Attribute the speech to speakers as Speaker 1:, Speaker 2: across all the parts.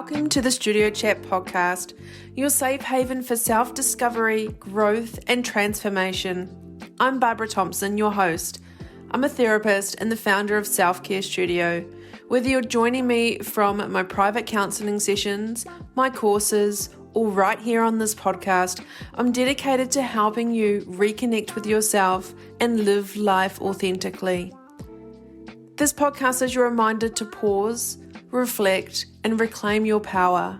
Speaker 1: Welcome to the Studio Chat podcast, your safe haven for self-discovery, growth, and transformation. I'm Barbara Thompson, your host. I'm a therapist and the founder of Self-Care Studio. Whether you're joining me from my private counselling sessions, my courses, or right here on this podcast, I'm dedicated to helping you reconnect with yourself and live life authentically. This podcast is your reminder to pause, reflect, and reclaim your power.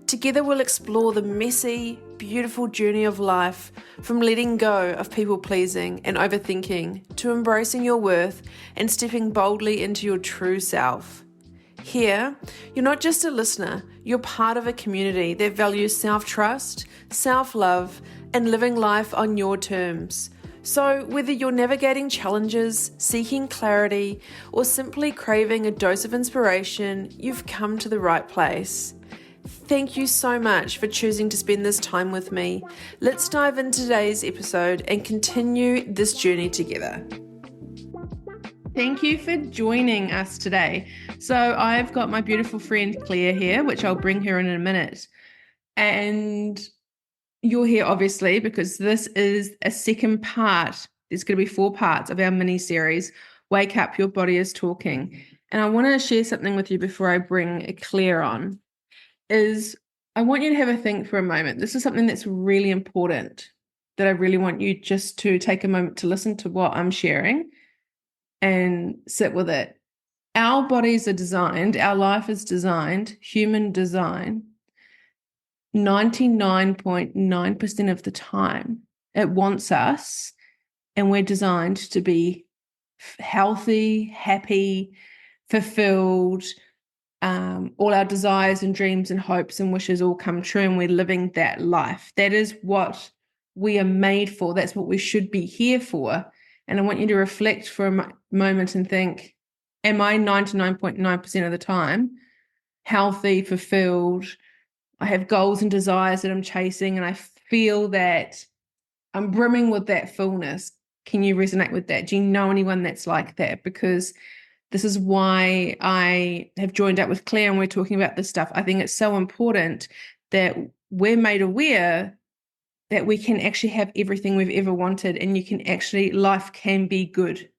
Speaker 1: Together we'll explore the messy, beautiful journey of life, from letting go of people-pleasing and overthinking to embracing your worth and stepping boldly into your true self. Here, you're not just a listener, you're part of a community that values self-trust, self-love, and living life on your terms. So whether you're navigating challenges, seeking clarity, or simply craving a dose of inspiration, you've come to the right place. Thank you so much for choosing to spend this time with me. Let's dive into today's episode and continue this journey together. Thank you for joining us today. So I've got my beautiful friend Claire here, which I'll bring her in a minute. And you're here obviously because this is a second part. There's going to be 4 parts of our mini series, Wake Up, Your Body is Talking. And I want to share something with you before I bring Claire on. I want you to have a think for a moment. This is something that's really important that I really want you just to take a moment to listen to what I'm sharing and sit with it. Our bodies are designed, our life is designed, human design, 99.9% of the time. It wants us, and we're designed to be healthy, happy, fulfilled. All our desires and dreams and hopes and wishes all come true, and we're living that life. That is what we are made for. That's what we should be here for. And I want you to reflect for a moment and think, am I 99.9% of the time healthy, fulfilled? I have goals and desires that I'm chasing, and I feel that I'm brimming with that fullness. Can you resonate with that? Do you know anyone that's like that? Because this is why I have joined up with Claire and we're talking about this stuff. I think it's so important that we're made aware that we can actually have everything we've ever wanted, and life can be good.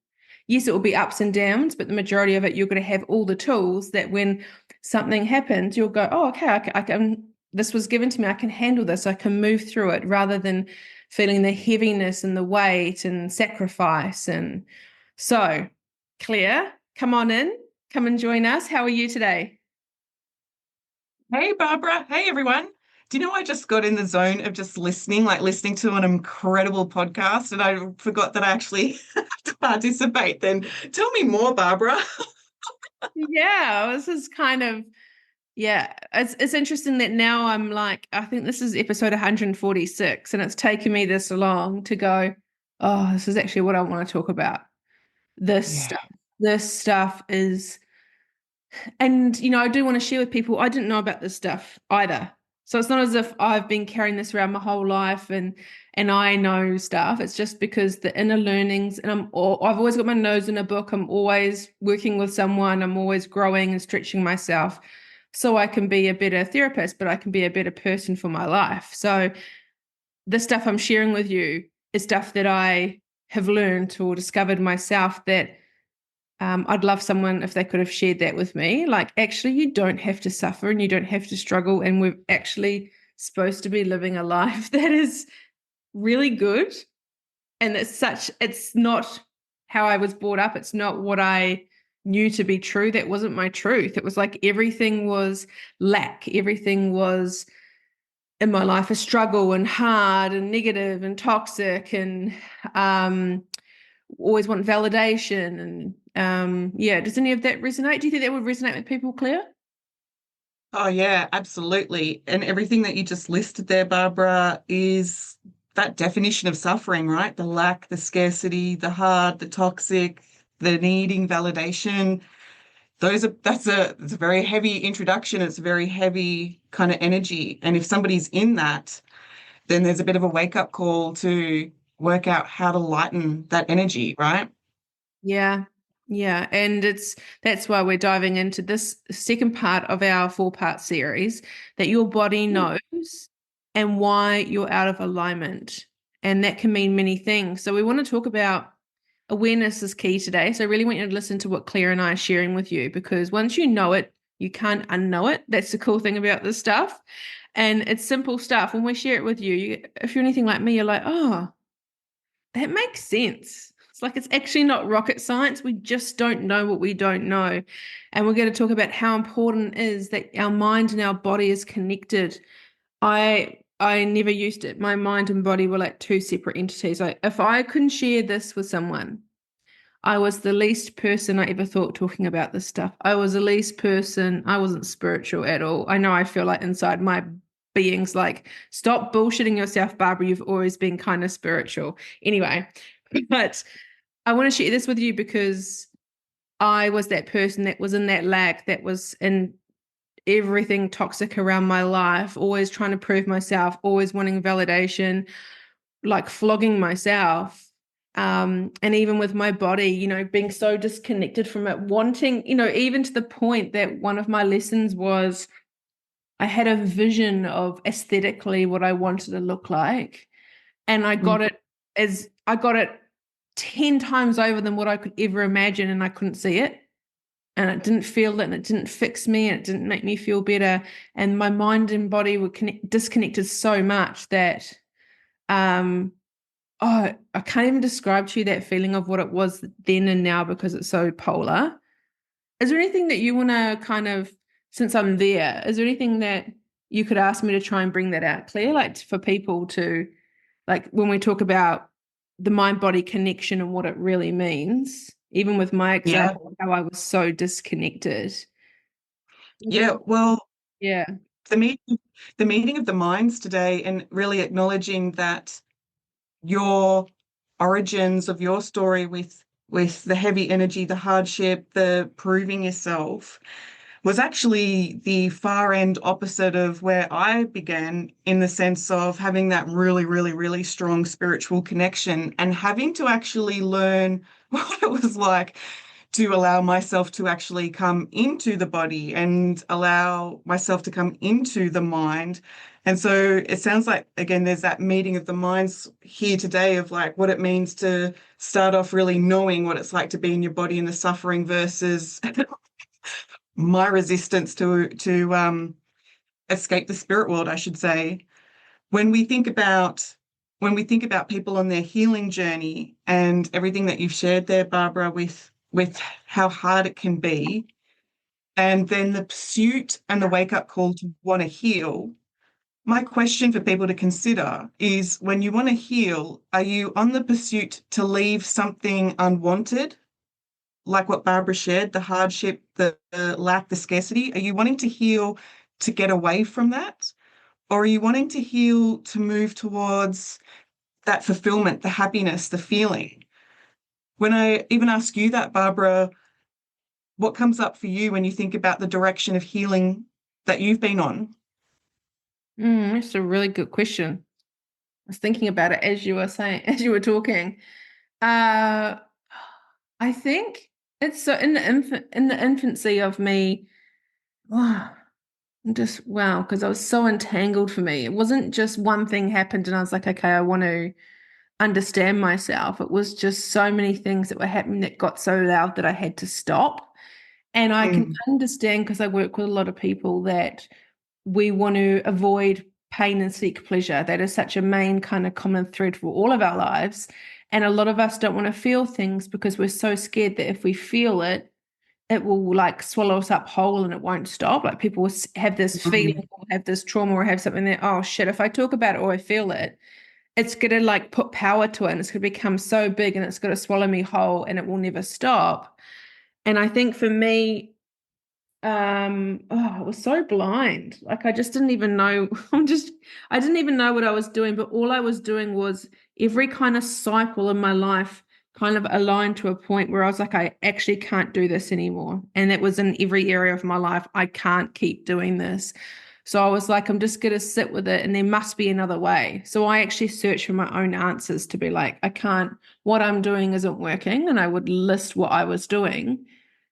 Speaker 1: Yes, it will be ups and downs, but the majority of it, you're going to have all the tools that when something happens, you'll go, oh, okay, I can, this was given to me, I can handle this, I can move through it, rather than feeling the heaviness and the weight and sacrifice. And so, Claire, come on in, come and join us. How are you today?
Speaker 2: Hey, Barbara. Hey, everyone. Do you know, I just got in the zone of just listening to an incredible podcast, and I forgot that I actually have to participate. Then tell me more, Barbara.
Speaker 1: Yeah, this is it's interesting that now I'm like, I think this is episode 146, and it's taken me this long to go, oh, this is actually what I want to talk about. This stuff is, and I do want to share with people, I didn't know about this stuff either. So it's not as if I've been carrying this around my whole life and I know stuff. It's just because the inner learnings, and I've always got my nose in a book. I'm always working with someone. I'm always growing and stretching myself so I can be a better therapist, but I can be a better person for my life. So the stuff I'm sharing with you is stuff that I have learned or discovered myself that I'd love someone if they could have shared that with me. Like, actually, you don't have to suffer and you don't have to struggle. And we're actually supposed to be living a life that is really good. And it's not how I was brought up. It's not what I knew to be true. That wasn't my truth. It was like everything was lack. Everything was in my life a struggle and hard and negative and toxic, and always want validation. And does any of that resonate? Do you think that would resonate with people, Claire?
Speaker 2: Oh, yeah, absolutely. And everything that you just listed there, Barbara, is that definition of suffering, right? The lack, the scarcity, the hard, the toxic, the needing validation. It's a very heavy introduction. It's a very heavy kind of energy. And if somebody's in that, then there's a bit of a wake-up call to work out how to lighten that energy, right?
Speaker 1: Yeah. Yeah, and that's why we're diving into this second part of our four-part series that your body knows and why you're out of alignment. And that can mean many things. So we want to talk about awareness is key today. So I really want you to listen to what Claire and I are sharing with you, because once you know it, you can't unknow it. That's the cool thing about this stuff. And it's simple stuff. When we share it with you, if you're anything like me, you're like, oh, that makes sense. It's like it's actually not rocket science. We just don't know what we don't know. And we're going to talk about how important it is that our mind and our body is connected. I never used it. My mind and body were like two separate entities. If I couldn't share this with someone, I was the least person I ever thought talking about this stuff. I was the least person. I wasn't spiritual at all. I know I feel like inside my being's like, stop bullshitting yourself, Barbara. You've always been kind of spiritual. Anyway, but I want to share this with you because I was that person that was in that lack, that was in everything toxic around my life, always trying to prove myself, always wanting validation, like flogging myself. And even with my body, being so disconnected from it, wanting, even to the point that one of my lessons was I had a vision of aesthetically what I wanted to look like. And I got it 10 times over than what I could ever imagine, and I couldn't see it. And it didn't feel it, and it didn't fix me, and it didn't make me feel better. And my mind and body were disconnected so much that I can't even describe to you that feeling of what it was then and now, because it's so polar. Is there anything that you want to kind of, since I'm there, is there anything that you could ask me to try and bring that out, Claire, like for people to, like when we talk about the mind-body connection and what it really means, even with my
Speaker 2: Yeah.
Speaker 1: example, how I was so disconnected.
Speaker 2: Yeah. Well,
Speaker 1: Yeah.
Speaker 2: the meeting, the meeting of the minds today, and really acknowledging that your origins of your story with the heavy energy, the hardship, the proving yourself was actually the far end opposite of where I began, in the sense of having that really, really, really strong spiritual connection and having to actually learn what it was like to allow myself to actually come into the body and allow myself to come into the mind. And so it sounds like, again, there's that meeting of the minds here today of like what it means to start off really knowing what it's like to be in your body and the suffering versus my resistance to escape the spirit world, I should say. When we think about people on their healing journey and everything that you've shared there, Barbara, with how hard it can be, and then the pursuit and the wake-up call to want to heal, my question for people to consider is, when you want to heal, are you on the pursuit to leave something unwanted, like what Barbara shared, the hardship, the lack, the scarcity? Are you wanting to heal to get away from that? Or are you wanting to heal to move towards that fulfillment, the happiness, the feeling? When I even ask you that, Barbara, what comes up for you when you think about the direction of healing that you've been on?
Speaker 1: That's a really good question. I was thinking about it as you were saying, as you were talking. Uh, I think it's so in the infancy of me. Wow, just wow, because I was so entangled for me. It wasn't just one thing happened and I was like, okay, I want to understand myself. It was just so many things that were happening that got so loud that I had to stop. And I can
Speaker 2: Mm,
Speaker 1: understand, because I work with a lot of people, that we want to avoid pain and seek pleasure. That is such a main kind of common thread for all of our lives. And a lot of us don't want to feel things because we're so scared that if we feel it, it will like swallow us up whole and it won't stop. Like people will have this feeling
Speaker 2: mm,
Speaker 1: or have this trauma or have something that, oh shit, if I talk about it or I feel it, it's going to like put power to it and it's going to become so big and it's going to swallow me whole and it will never stop. And I think for me, I was so blind. Like I just didn't even know. I didn't even know what I was doing, but all I was doing was every kind of cycle in my life kind of aligned to a point where I was like, I actually can't do this anymore. And that was in every area of my life. I can't keep doing this. So I was like, I'm just going to sit with it and there must be another way. So I actually searched for my own answers to be like, I can't, what I'm doing isn't working. And I would list what I was doing.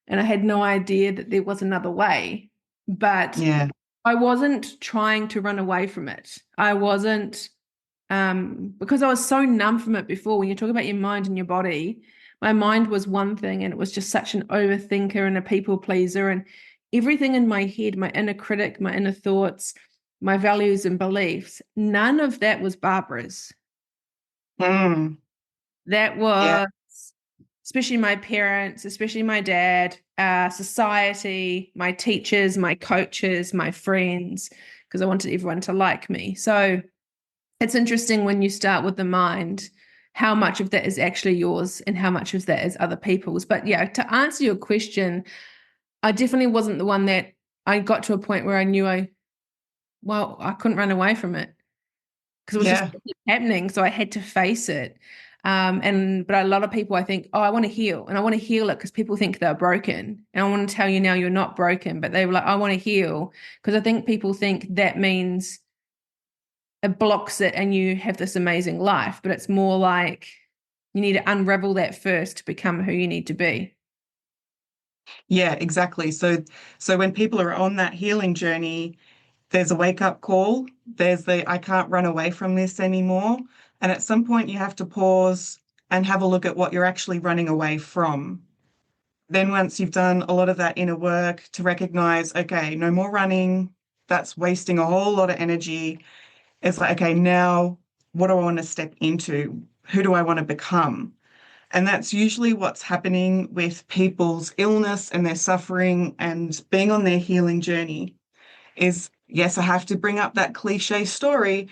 Speaker 1: And I had no idea that there was another way. But
Speaker 2: Yeah.
Speaker 1: I wasn't trying to run away from it. I wasn't, because I was so numb from it before. When you talk about your mind and your body, my mind was one thing and it was just such an overthinker and a people pleaser, and everything in my head, my inner critic, my inner thoughts, my values and beliefs, none of that was Barbara's.
Speaker 2: Mm.
Speaker 1: That
Speaker 2: Yeah.
Speaker 1: was especially my parents, especially my dad, society, my teachers, my coaches, my friends, because I wanted everyone to like me. So it's interesting when you start with the mind, how much of that is actually yours and how much of that is other people's. But yeah, to answer your question, I definitely wasn't the one that I got to a point where I knew I couldn't run away from it because it was just
Speaker 2: Yeah.
Speaker 1: happening. So I had to face it. But a lot of people, I think, oh, I want to heal, and I want to heal it because people think they're broken. And I want to tell you now, you're not broken, but they were like, I want to heal because I think people think that means it blocks it and you have this amazing life, but it's more like you need to unravel that first to become who you need to be.
Speaker 2: Yeah, exactly. So when people are on that healing journey, there's a wake-up call. There's the I can't run away from this anymore. And at some point you have to pause and have a look at what you're actually running away from. Then once you've done a lot of that inner work to recognize, okay, no more running, that's wasting a whole lot of energy. It's like, okay, now what do I want to step into? Who do I want to become? And that's usually what's happening with people's illness and their suffering and being on their healing journey is, yes, I have to bring up that cliche story,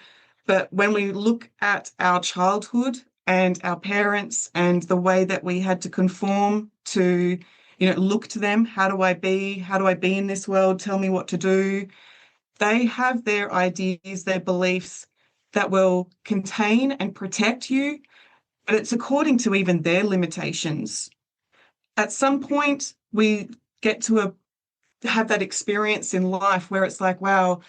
Speaker 2: but when we look at our childhood and our parents and the way that we had to conform to, look to them, how do I be? How do I be in this world? Tell me what to do. They have their ideas, their beliefs that will contain and protect you, but it's according to even their limitations. At some point, we get to have that experience in life where it's like, wow,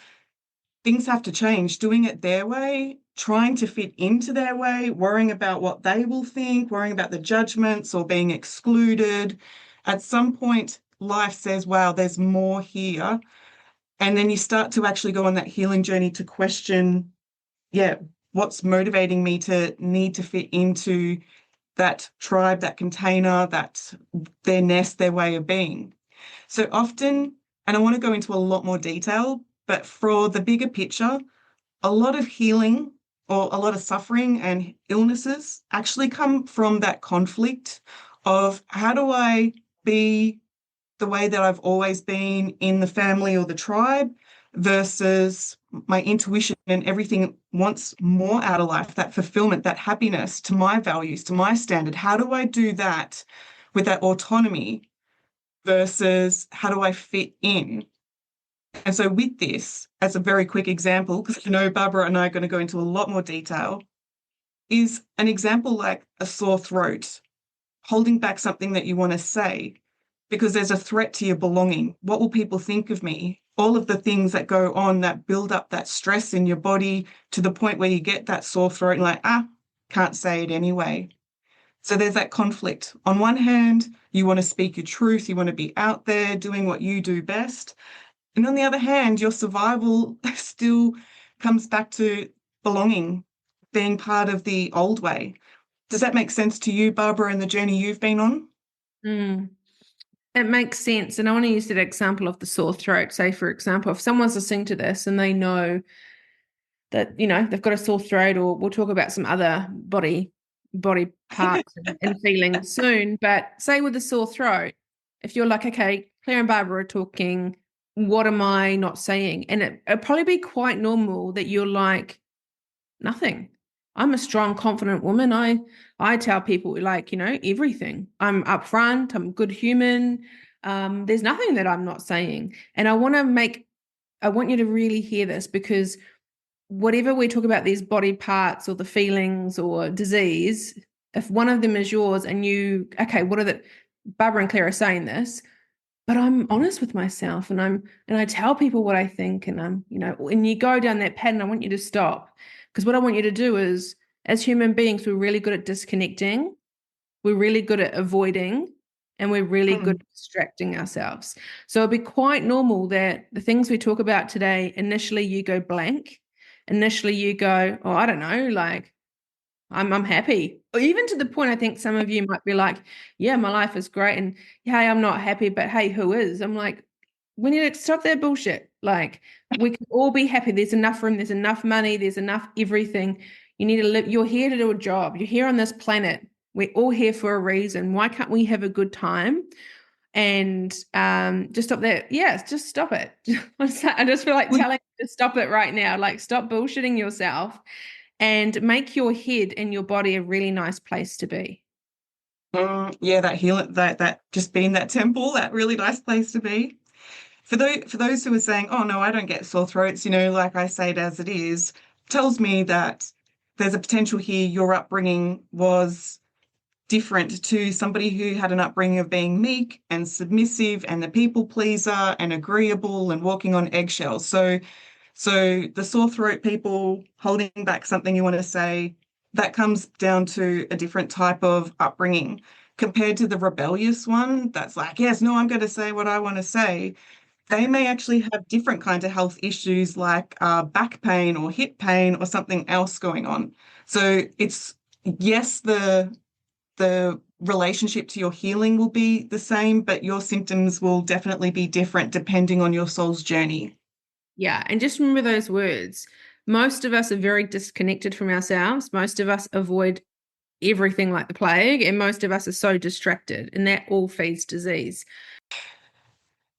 Speaker 2: things have to change. Doing it their way, trying to fit into their way, worrying about what they will think, worrying about the judgments or being excluded. At some point, life says, wow, there's more here. And then you start to actually go on that healing journey to question, yeah, what's motivating me to need to fit into that tribe, that container, that their nest, their way of being. So often, and I want to go into a lot more detail, but for the bigger picture, a lot of healing or a lot of suffering and illnesses actually come from that conflict of how do I be the way that I've always been in the family or the tribe versus my intuition and everything wants more out of life, that fulfillment, that happiness to my values, to my standard. How do I do that with that autonomy versus how do I fit in? And so with this, as a very quick example, because I know Barbara and I are going to go into a lot more detail, is an example like a sore throat, holding back something that you want to say because there's a threat to your belonging. What will people think of me? All of the things that go on that build up that stress in your body to the point where you get that sore throat and like, can't say it anyway. So there's that conflict. On one hand, you want to speak your truth, you want to be out there doing what you do best. And on the other hand, your survival still comes back to belonging, being part of the old way. Does that make sense to you, Barbara, and the journey you've been on?
Speaker 1: Mm. It makes sense. And I want to use that example of the sore throat. Say, for example, if someone's listening to this and they know that, they've got a sore throat, or we'll talk about some other body parts and feelings soon. But say with a sore throat, if you're like, okay, Claire and Barbara are talking, what am I not saying? And it'd probably be quite normal that you're like, nothing. I'm a strong, confident woman. I tell people like, everything. I'm upfront. I'm a good human. There's nothing that I'm not saying. And I want you to really hear this, because whatever we talk about, these body parts or the feelings or disease, if one of them is yours and okay, what are the, Barbara and Claire are saying this, but I'm honest with myself and I tell people what I think and and you go down that pattern, I want you to stop. Because what I want you to do is, as human beings, we're really good at disconnecting, we're really good at avoiding, and we're really good
Speaker 2: Mm.
Speaker 1: at distracting ourselves. So it'd be quite normal that the things we talk about today, initially you go blank. Initially you go, oh, I don't know, like I'm happy. Or even to the point, I think some of you might be like, yeah, my life is great. And hey, I'm not happy, but hey, who is? I'm like, we need to stop that bullshit. Like, we can all be happy. There's enough room, there's enough money, there's enough everything. You need to live, you're here to do a job. You're here on this planet. We're all here for a reason. Why can't we have a good time? And just stop that. Yes, just stop it. I just feel like
Speaker 2: Would,
Speaker 1: telling you to stop it right now. Like, stop bullshitting yourself and make your head and your body a really nice place to be.
Speaker 2: yeah, that healing, that just being that temple, that really nice place to be. For those who are saying, "Oh no, I don't get sore throats," like I say it as it is, tells me that there's a potential here. Your upbringing was different to somebody who had an upbringing of being meek and submissive and a people pleaser and agreeable and walking on eggshells. So the sore throat people holding back something you want to say, that comes down to a different type of upbringing compared to the rebellious one that's like, yes, no, I'm going to say what I want to say. They may actually have different kinds of health issues like back pain or hip pain or something else going on. So it's, yes, the relationship to your healing will be the same, but your symptoms will definitely be different depending on your soul's journey.
Speaker 1: Yeah. And just remember those words. Most of us are very disconnected from ourselves. Most of us avoid everything like the plague, and most of us are so distracted, and that all feeds disease.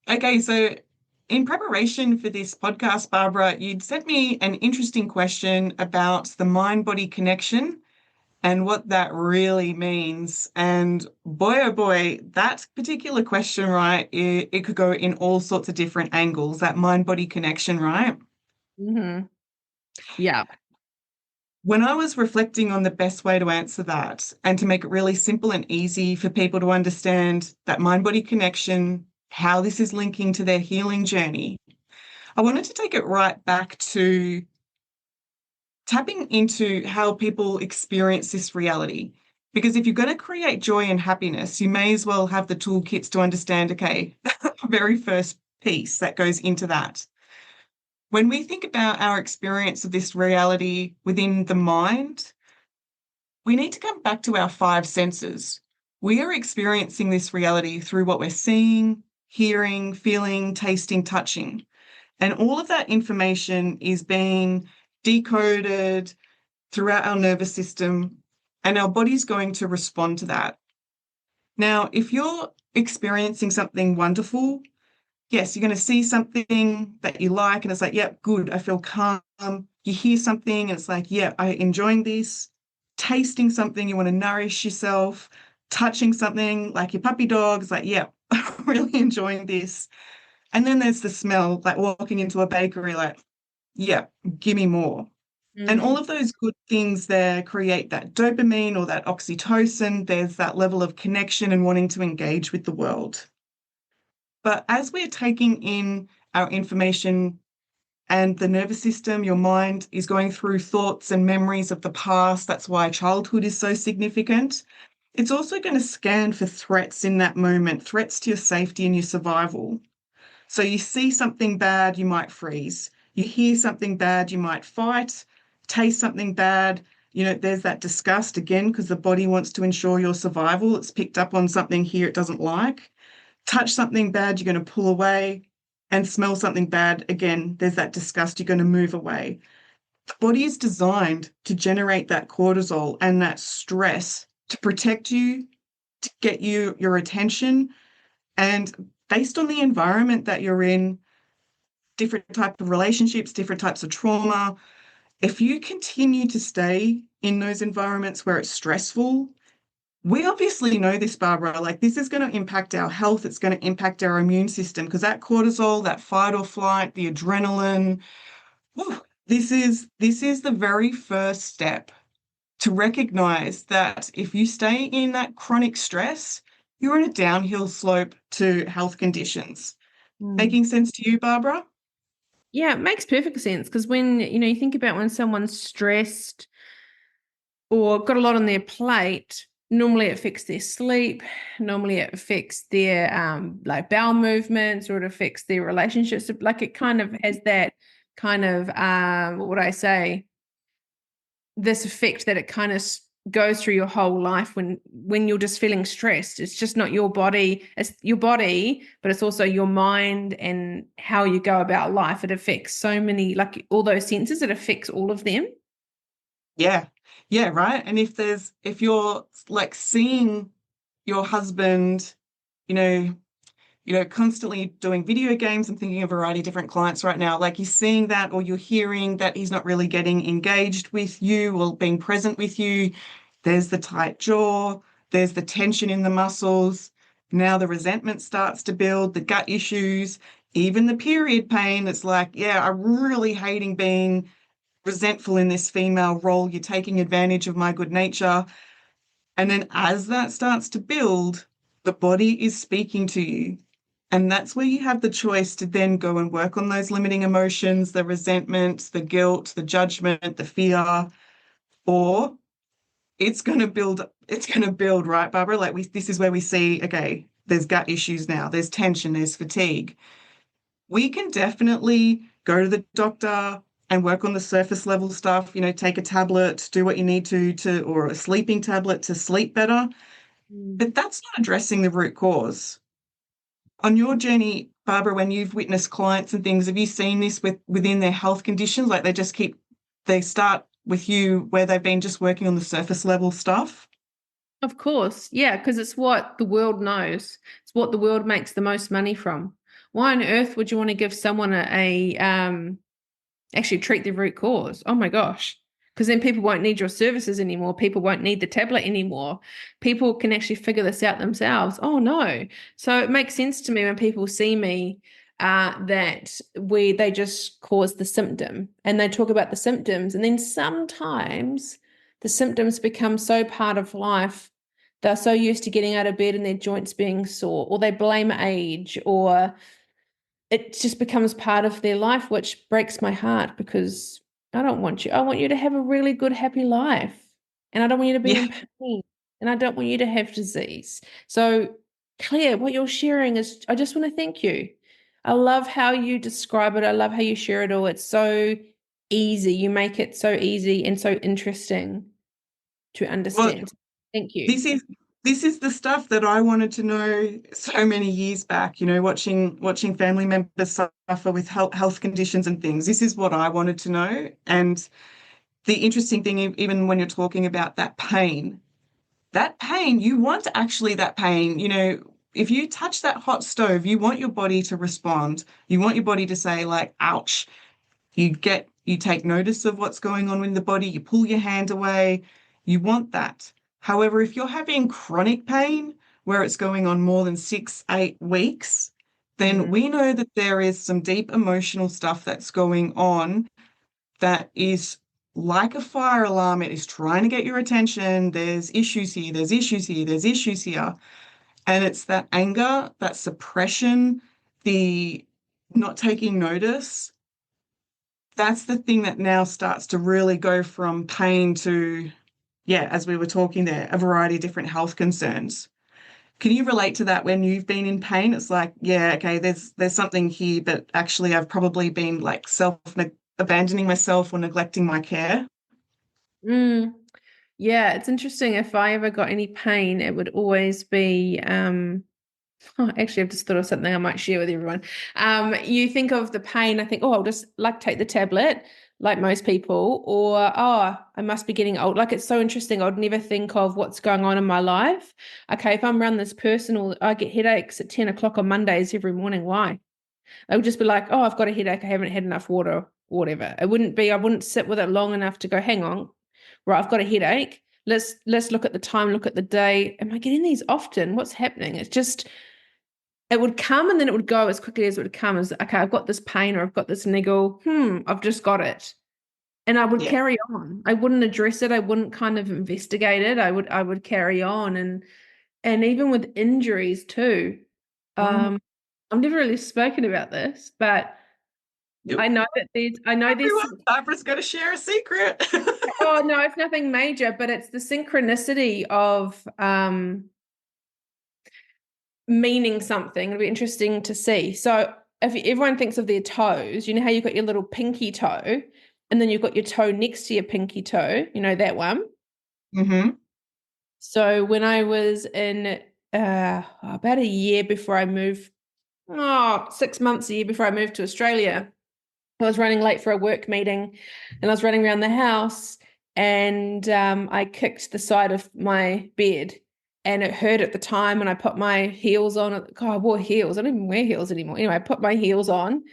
Speaker 2: Okay, so in preparation for this podcast, Barbara, you'd sent me an interesting question about the mind-body connection and what that really means. And boy, oh boy, that particular question, right, it could go in all sorts of different angles, that mind-body connection, right?
Speaker 1: Mm-hmm. Yeah.
Speaker 2: When I was reflecting on the best way to answer that and to make it really simple and easy for people to understand that mind-body connection, how this is linking to their healing journey, I wanted to take it right back to tapping into how people experience this reality. Because if you're going to create joy and happiness, you may as well have the toolkits to understand, okay, very first piece that goes into that. When we think about our experience of this reality within the mind, we need to come back to our five senses. We are experiencing this reality through what we're seeing, hearing, feeling, tasting, touching. And all of that information is being decoded throughout our nervous system, and our body's going to respond to that. Now, if you're experiencing something wonderful, yes, you're going to see something that you like, and it's like, yep, good, I feel calm. You hear something, and it's like, yeah, I'm enjoying this. Tasting something, you want to nourish yourself. Touching something like your puppy dog, it's like, yeah, I'm really enjoying this. And then there's the smell, like walking into a bakery, like, yeah, give me more. And
Speaker 1: Mm.
Speaker 2: all of those good things there create that dopamine or that oxytocin. There's that level of connection and wanting to engage with the world. But as we're taking in our information and the nervous system, your mind is going through thoughts and memories of the past. That's why childhood is so significant. It's also going to scan for threats in that moment, threats to your safety and your survival. So you see something bad, you might freeze. You hear something bad, you might fight. Taste something bad, there's that disgust again because the body wants to ensure your survival. It's picked up on something here it doesn't like. Touch something bad, you're going to pull away. And smell something bad, again, there's that disgust, you're going to move away. The body is designed to generate that cortisol and that stress to protect you, to get you your attention. And based on the environment that you're in, different types of relationships, different types of trauma. If you continue to stay in those environments where it's stressful, we obviously know this, Barbara, like this is going to impact our health. It's going to impact our immune system because that cortisol, that fight or flight, the adrenaline, whew, this is the very first step to recognize that if you stay in that chronic stress, you're in a downhill slope to health conditions.
Speaker 1: Mm.
Speaker 2: Making sense to you, Barbara?
Speaker 1: Yeah, it makes perfect sense because when, you think about when someone's stressed or got a lot on their plate, normally it affects their sleep, normally it affects their like bowel movements, or it affects their relationships. Like it kind of has that kind of what would I say? This effect that it kind of goes through your whole life when you're just feeling stressed. It's just not your body, it's your body, but it's also your mind and how you go about life. It affects so many, like all those senses, it affects all of them.
Speaker 2: Yeah. Yeah, right. And if you're like seeing your husband, you know, constantly doing video games. I'm thinking of a variety of different clients right now. Like you're seeing that, or you're hearing that he's not really getting engaged with you or being present with you. There's the tight jaw, there's the tension in the muscles. Now the resentment starts to build, the gut issues, even the period pain. It's like, yeah, I'm really hating being resentful in this female role. You're taking advantage of my good nature. And then as that starts to build, the body is speaking to you. And that's where you have the choice to then go and work on those limiting emotions, the resentment, the guilt, the judgment, the fear, or it's going to build, right, Barbara? Like this is where we see, okay, there's gut issues now, there's tension, there's fatigue. We can definitely go to the doctor and work on the surface level stuff, take a tablet, do what you need or a sleeping tablet to sleep better.
Speaker 1: Mm.
Speaker 2: But that's not addressing the root cause. On your journey, Barbara, when you've witnessed clients and things, have you seen this within their health conditions? Like they start with you where they've been just working on the surface level stuff?
Speaker 1: Of course, yeah, because it's what the world knows. It's what the world makes the most money from. Why on earth would you want to give someone actually treat the root cause? Oh my gosh. Because then people won't need your services anymore. People won't need the tablet anymore. People can actually figure this out themselves. Oh no. So it makes sense to me when people see me that they just cause the symptom and they talk about the symptoms. And then sometimes the symptoms become so part of life. They're so used to getting out of bed and their joints being sore, or they blame age, or it just becomes part of their life, which breaks my heart because I don't want you. I want you to have a really good, happy life. And I don't want you to be
Speaker 2: Yeah.
Speaker 1: in pain. And I don't want you to have disease. So, Claire, what you're sharing is, I just want to thank you. I love how you describe it. I love how you share it all. It's so easy. You make it so easy and so interesting to
Speaker 2: Well,
Speaker 1: understand. Thank you.
Speaker 2: this is this is the stuff that I wanted to know so many years back, watching family members suffer with health conditions and things. This is what I wanted to know. And the interesting thing, even when you're talking about that pain, you want actually that pain, if you touch that hot stove, you want your body to respond. You want your body to say, like, ouch. You take notice of what's going on in the body, you pull your hand away. You want that. However, if you're having chronic pain where it's going on more than 6, 8 weeks, then
Speaker 1: Mm,
Speaker 2: we know that there is some deep emotional stuff that's going on that is like a fire alarm. It is trying to get your attention. There's issues here, there's issues here, there's issues here. And it's that anger, that suppression, the not taking notice. That's the thing that now starts to really go from pain to, yeah, as we were talking there, a variety of different health concerns. Can you relate to that when you've been in pain? It's like, yeah, okay, there's something here, but actually I've probably been like abandoning myself or neglecting my care.
Speaker 1: mm. Yeah, it's interesting. If I ever got any pain, it would always be oh, actually, I've just thought of something I might share with everyone. You think of the pain, I think, oh, I'll just like take the tablet, like most people, or oh, I must be getting old. Like it's so interesting. I'd never think of what's going on in my life. Okay, if I'm around this person, or I get headaches at 10 o'clock on Mondays every morning, why? I would just be like, oh, I've got a headache. I haven't had enough water, or whatever. I wouldn't sit with it long enough to go, hang on, right, I've got a headache. Let's look at the time, look at the day. Am I getting these often? What's happening? It's just it would come and then it would go as quickly as it would come. As okay, I've got this pain or I've got this niggle. I've just got it. And I would
Speaker 2: Yeah.
Speaker 1: carry on. I wouldn't address it. I wouldn't kind of investigate it. I would carry on. And and even with injuries too.
Speaker 2: Mm.
Speaker 1: I've never really spoken about this, but
Speaker 2: Yep.
Speaker 1: I know that there's
Speaker 2: Everyone, Barbara's going to share a secret.
Speaker 1: oh no, it's nothing major, but it's the synchronicity of meaning something. It'll be interesting to see. So if everyone thinks of their toes, you know how you've got your little pinky toe, and then you've got your toe next to your pinky toe, you know that one.
Speaker 2: Mm-hmm.
Speaker 1: So when I was in about a year before I moved, 6 months a year before I moved to Australia, I was running late for a work meeting and I was running around the house and I kicked the side of my bed and it hurt at the time and I put my heels on. God, I wore heels. I don't even wear heels anymore. Anyway, I put my heels on,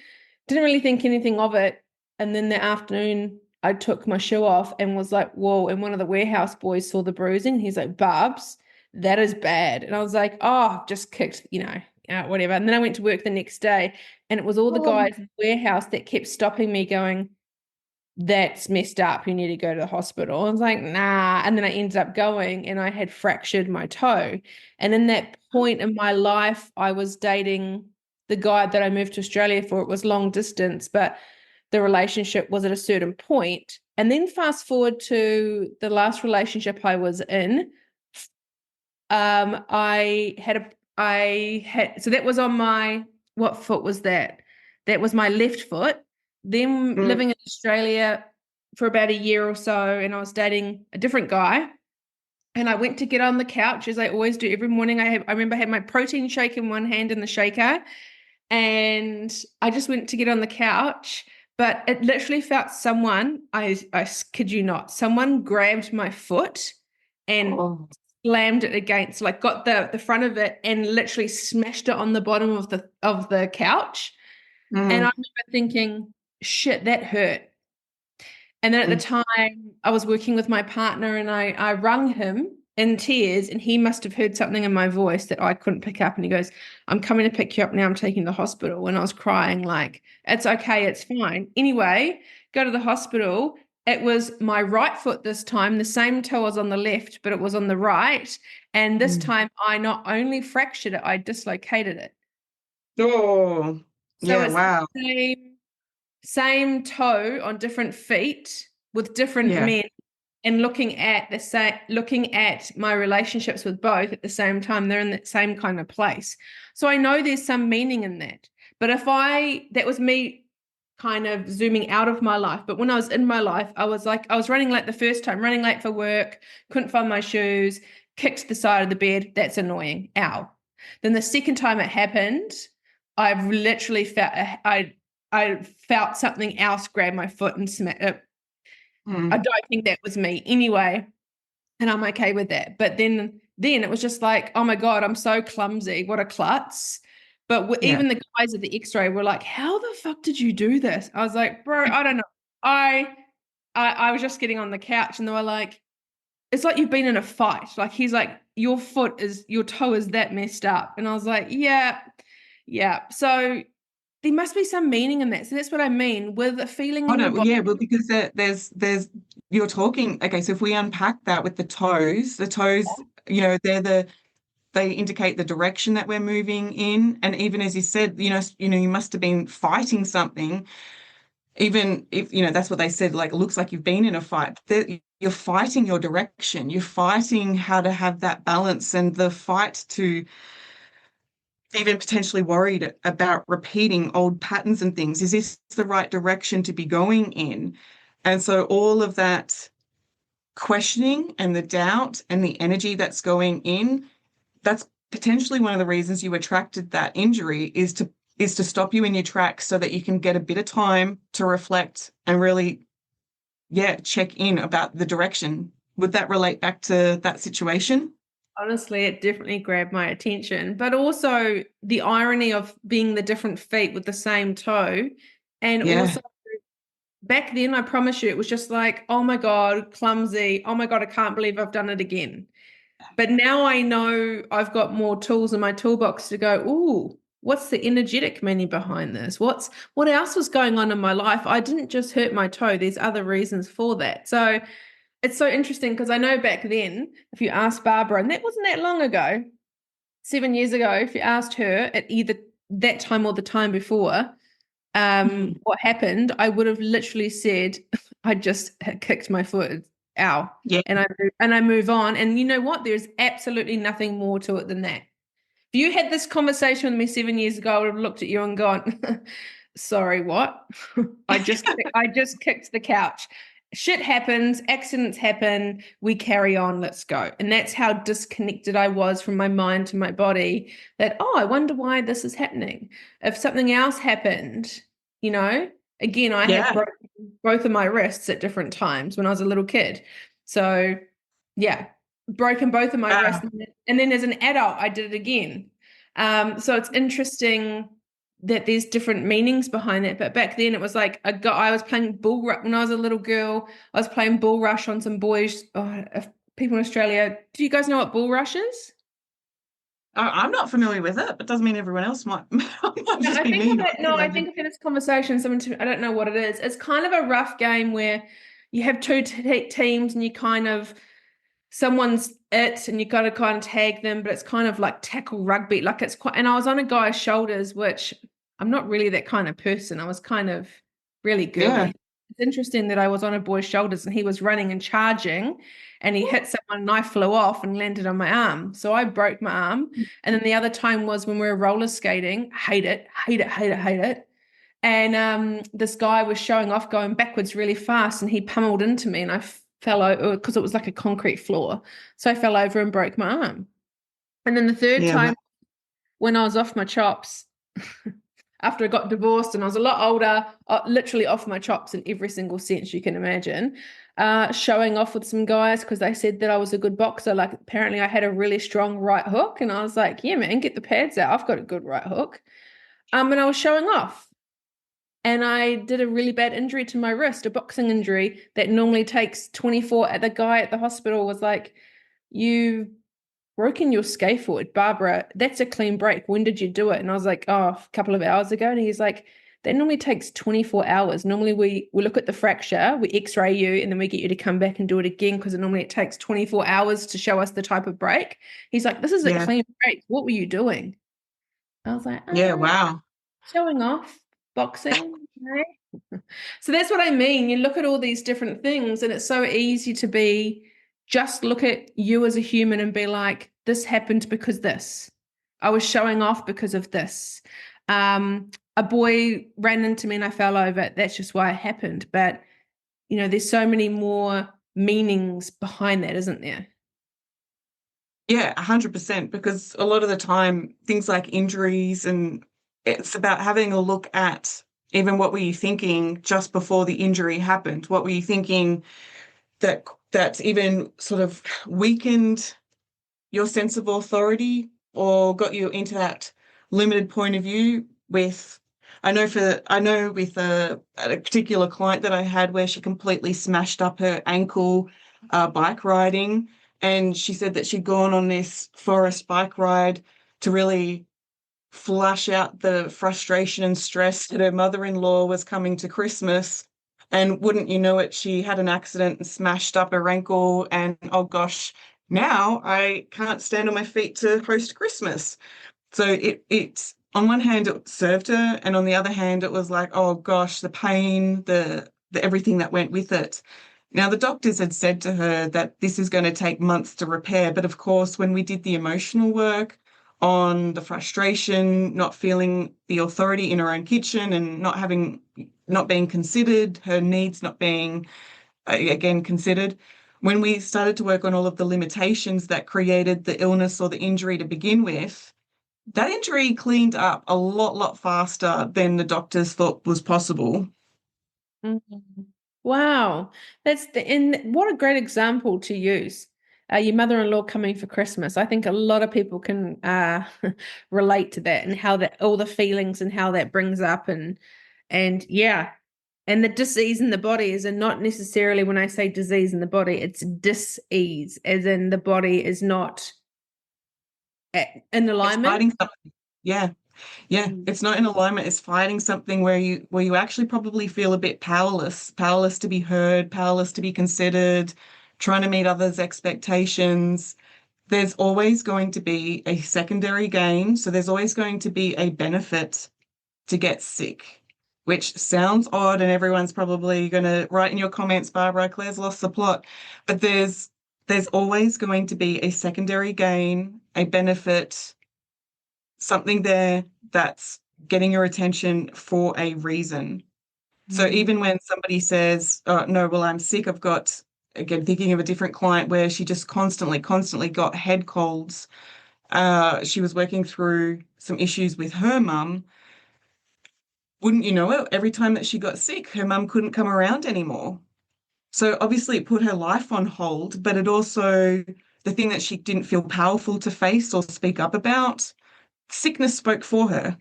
Speaker 1: didn't really think anything of it. And then that afternoon, I took my shoe off and was like, whoa. And one of the warehouse boys saw the bruising. He's like, Barbs, that is bad. And I was like, oh, just kicked, whatever. And then I went to work the next day and it was all the
Speaker 2: Oh,
Speaker 1: guys in the warehouse that kept stopping me going, that's messed up. You need to go to the hospital. I was like, nah. And then I ended up going and I had fractured my toe. And in that point in my life, I was dating the guy that I moved to Australia for. It was long distance, but the relationship was at a certain point. And then fast forward to the last relationship I was in. So that was on my, what foot was that? That was my left foot. Then
Speaker 2: mm.
Speaker 1: living in Australia for about a year or so, and I was dating a different guy. And I went to get on the couch as I always do every morning. I remember I had my protein shake in one hand in the shaker, and I just went to get on the couch. But it literally felt I kid you not, someone grabbed my foot and
Speaker 2: Oh.
Speaker 1: slammed it against, like got the front of it and literally smashed it on the bottom of the couch. And I
Speaker 2: Mm.
Speaker 1: remember thinking, shit, that hurt. And then at the
Speaker 2: Mm.
Speaker 1: time, I was working with my partner and I rung him in tears, and he must have heard something in my voice that I couldn't pick up. And he goes, I'm coming to pick you up now. I'm taking you to the hospital. And I was crying, like, it's okay, it's fine. Anyway, go to the hospital. It was my right foot this time. The same toe was on the left, but it was on the right. And this
Speaker 2: Mm.
Speaker 1: time, I not only fractured it, I dislocated it.
Speaker 2: Oh,
Speaker 1: So
Speaker 2: yeah,
Speaker 1: it's the
Speaker 2: wow.
Speaker 1: same toe on different feet with different
Speaker 2: Yeah.
Speaker 1: men and looking at my relationships with both at the same time. They're in that same kind of place. So I know there's some meaning in that. But that was me kind of zooming out of my life. But when I was in my life, I was running late the first time, running late for work, couldn't find my shoes, kicked the side of the bed. That's annoying. Ow. Then the second time it happened, I've literally I felt something else grab my foot and smack it. I
Speaker 2: Mm.
Speaker 1: don't think that was me anyway, and I'm okay with that. But then it was just like, oh my God, I'm so clumsy. What a klutz. But
Speaker 2: Yeah.
Speaker 1: even the guys at the X-ray were like, how the fuck did you do this? I was like, bro, I don't know. I I was just getting on the couch and they were like, it's like you've been in a fight. Like he's like, your toe is that messed up. And I was like, yeah, yeah. So there must be some meaning in that. So that's what I mean with a feeling
Speaker 2: Oh
Speaker 1: in your
Speaker 2: no, well,
Speaker 1: body.
Speaker 2: yeah, well, because there's you're talking, okay, so if we unpack that with the toes, they indicate the direction that we're moving in. And even as you said, you must have been fighting something, even if, that's what they said, like, it looks like you've been in a fight. You're fighting your direction. You're fighting how to have that balance and the fight to even potentially worried about repeating old patterns and things. Is this the right direction to be going in? And so all of that questioning and the doubt and the energy that's going in, that's potentially one of the reasons you attracted that injury is to stop you in your tracks so that you can get a bit of time to reflect and really, yeah, check in about the direction. Would that relate back to that situation?
Speaker 1: Honestly, it definitely grabbed my attention. But also the irony of being the different feet with the same toe. And
Speaker 2: Yeah.
Speaker 1: also back then, I promise you, it was just like, oh my God, clumsy. Oh my God, I can't believe I've done it again. But now I know I've got more tools in my toolbox to go, ooh, what's the energetic meaning behind this? What else was going on in my life? I didn't just hurt my toe. There's other reasons for that. So it's so interesting because I know back then, if you ask Barbara, and that wasn't that long ago, 7 years ago, if you asked her at either that time or the time before,
Speaker 2: Mm.
Speaker 1: what happened, I would have literally said, I just had kicked my foot. Ow.
Speaker 2: Yeah,
Speaker 1: And I move on. And you know what? There's absolutely nothing more to it than that. If you had this conversation with me 7 years ago, I would have looked at you and gone, sorry, what? I just kicked the couch. Shit happens, accidents happen, we carry on, let's go. And that's how disconnected I was from my mind to my body, that, oh, I wonder why this is happening. If something else happened, you know, again, I have
Speaker 2: yeah.
Speaker 1: broken both of my wrists at different times when I was a little kid. So, yeah, broken both of my wrists.
Speaker 2: Wow.
Speaker 1: And then as an adult, I did it again. So it's interesting that there's different meanings behind that. But back then it was like I was playing bull rush when I was a little girl. I was playing bull rush on some boys. Oh, if people in Australia, do you guys know what bull rush is?
Speaker 2: I'm not familiar with it, but doesn't mean everyone else might. Might
Speaker 1: No,
Speaker 2: just
Speaker 1: I
Speaker 2: be
Speaker 1: think
Speaker 2: me
Speaker 1: I've
Speaker 2: not
Speaker 1: had, no, I
Speaker 2: recognizing.
Speaker 1: think I've had this conversation. I don't know what it is. It's kind of a rough game where you have two teams and you kind of someone's it and you got to kind of tag them, but it's kind of like tackle rugby. Like it's quite, and I was on a guy's shoulders, which I'm not really that kind of person. I was kind of really
Speaker 2: Yeah,
Speaker 1: girly. It's interesting that I was on a boy's shoulders and he was running and charging and he hit someone and I flew off and landed on my arm. So I broke my arm. And then the other time was when we were roller skating. Hate it, hate it, hate it, hate it. And this guy was showing off going backwards really fast and he pummeled into me and I fell over because it was like a concrete floor. So I fell over and broke my arm. And then the third
Speaker 2: yeah,
Speaker 1: time when I was off my chops, after I got divorced and I was a lot older, literally off my chops in every single sense you can imagine, showing off with some guys because they said that I was a good boxer. Like apparently I had a really strong right hook. And I was like, yeah, man, get the pads out. I've got a good right hook. And I was showing off. And I did a really bad injury to my wrist, a boxing injury that normally takes 24. The guy at the hospital was like, "You've broken your scaphoid, Barbara. That's a clean break. When did you do it?" And I was like, "Oh, a couple of hours ago." And he's like, "That normally takes 24 hours. Normally we look at the fracture, we x-ray you, and then we get you to come back and do it again because normally it takes 24 hours to show us the type of break." He's like, "This is a
Speaker 2: yeah,
Speaker 1: clean break. What were you doing?" I was like,
Speaker 2: yeah. Wow.
Speaker 1: showing off, boxing. So that's what I mean. You look at all these different things, and it's so easy to be just look at you as a human and be like, this happened because this. I was showing off because of this. A boy ran into me and I fell over. That's just why it happened. But, there's so many more meanings behind that, isn't there?
Speaker 2: Yeah, 100%. Because a lot of the time, things like injuries, and it's about having a look at even what were you thinking just before the injury happened? What were you thinking that even sort of weakened your sense of authority or got you into that limited point of view with I know with a particular client that I had where she completely smashed up her ankle bike riding, and she said that she'd gone on this forest bike ride to really flush out the frustration and stress that her mother-in-law was coming to Christmas. And wouldn't you know it, she had an accident and smashed up her ankle. And oh gosh, now I can't stand on my feet to host Christmas. So it's on one hand it served her, and on the other hand it was like, oh gosh, the pain, the everything that went with it. Now the doctors had said to her that this is going to take months to repair, but of course when we did the emotional work on the frustration, not feeling the authority in her own kitchen and not being considered, her needs not being again considered. When we started to work on all of the limitations that created the illness or the injury to begin with, that injury cleaned up a lot faster than the doctors thought was possible.
Speaker 1: Mhm. Wow. And what a great example to use. Your mother-in-law coming for Christmas. I think a lot of people can relate to that and how that all the feelings and how that brings up and yeah. And the dis-ease in the body is not necessarily when I say disease in the body, it's dis-ease, as in the body is not in
Speaker 2: It's
Speaker 1: alignment.
Speaker 2: fighting something. Yeah. Yeah,
Speaker 1: Mm.
Speaker 2: it's not in alignment. It's fighting something where you actually probably feel a bit powerless to be heard, powerless to be considered, trying to meet others' expectations. there's always going to be a secondary gain. So there's always going to be a benefit to get sick, which sounds odd, and everyone's probably going to write in your comments, Barbara, Claire's lost the plot. But there's always going to be a secondary gain, a benefit, something there that's getting your attention for a reason. So
Speaker 1: Mm.
Speaker 2: even when somebody says, oh, no, well, I'm sick, I've got, again, thinking of a different client where she just constantly got head colds. She was working through some issues with her mum. Wouldn't you know it, every time that she got sick, her mum couldn't come around anymore. So obviously it put her life on hold, but it also, the thing that she didn't feel powerful to face or speak up about, sickness spoke for her.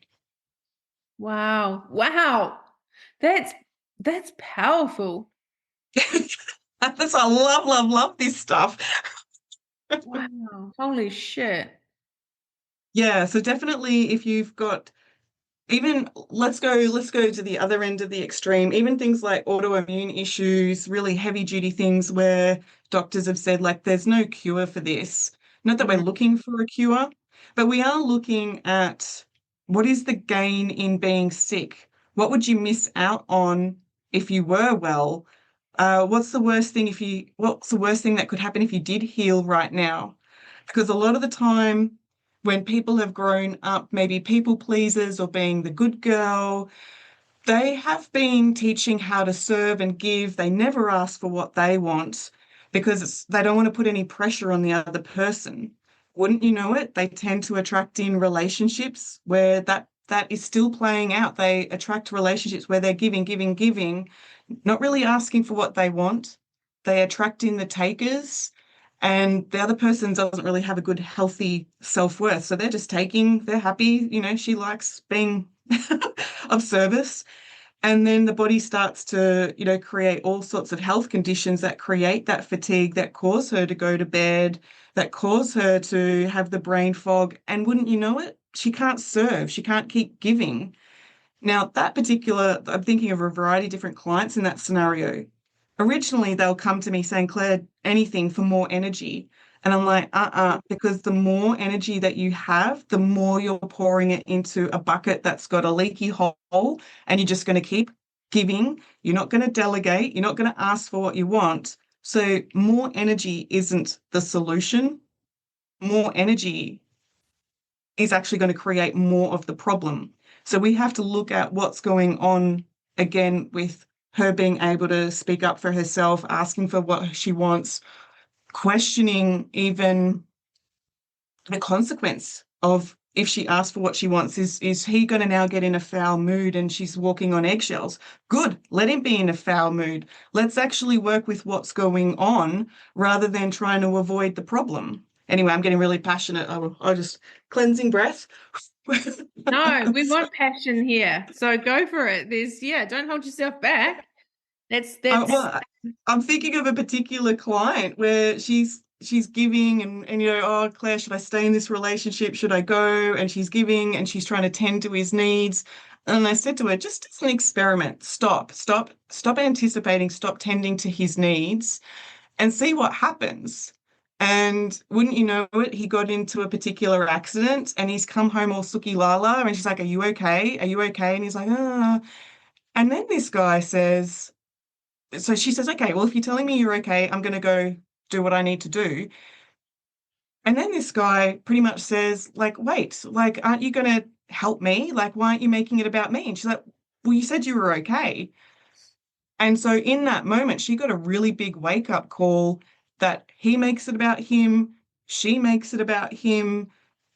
Speaker 1: Wow. Wow. That's that's powerful.
Speaker 2: That's, I love this stuff.
Speaker 1: Wow. Holy shit.
Speaker 2: Yeah, so definitely if you've got even let's go to the other end of the extreme, even things like autoimmune issues, really heavy duty things where doctors have said like there's no cure for this. Not that we're
Speaker 1: Mm.
Speaker 2: looking for a cure, but we are looking at what is the gain in being sick? What would you miss out on if you were well? What's the worst thing that could happen if you did heal right now? Because a lot of the time, when people have grown up, maybe people pleasers or being the good girl, they have been teaching how to serve and give. They never ask for what they want because they don't want to put any pressure on the other person. Wouldn't you know it? They tend to attract in relationships where that is still playing out. They attract relationships where they're giving, not really asking for what they want. They attract in the takers, and the other person doesn't really have a good, healthy self-worth. So they're just taking, they're happy, she likes being of service. And then the body starts to, create all sorts of health conditions that create that fatigue, that cause her to go to bed, that cause her to have the brain fog. And wouldn't you know it? She can't serve, she can't keep giving. Now, I'm thinking of a variety of different clients in that scenario. Originally, they'll come to me saying, Claire, anything for more energy. And I'm like, because the more energy that you have, the more you're pouring it into a bucket that's got a leaky hole, and you're just going to keep giving. You're not going to delegate. You're not going to ask for what you want. So, more energy isn't the solution. More energy is actually going to create more of the problem. So we have to look at what's going on again with her being able to speak up for herself, asking for what she wants, questioning even the consequence of if she asks for what she wants. Is he going to now get in a foul mood and she's walking on eggshells? Good, let him be in a foul mood. Let's actually work with what's going on rather than trying to avoid the problem. Anyway, I'm getting really passionate. I just cleansing breath.
Speaker 1: No, we want passion here. So go for it. Don't hold yourself back. That's
Speaker 2: Well, I'm thinking of a particular client where she's giving and oh, Claire, should I stay in this relationship? Should I go? And she's giving and she's trying to tend to his needs. And I said to her, just as an experiment, stop anticipating, stop tending to his needs and see what happens. And wouldn't you know it, he got into a particular accident and he's come home all sooky lala. And she's like, are you okay? Are you okay? And he's like, ah. And then this guy says, so she says, okay, well, if you're telling me you're okay, I'm going to go do what I need to do. And then this guy pretty much says, like, wait, like, aren't you going to help me? Like, why aren't you making it about me? And she's like, well, you said you were okay. And so in that moment, she got a really big wake up call that he makes it about him, she makes it about him.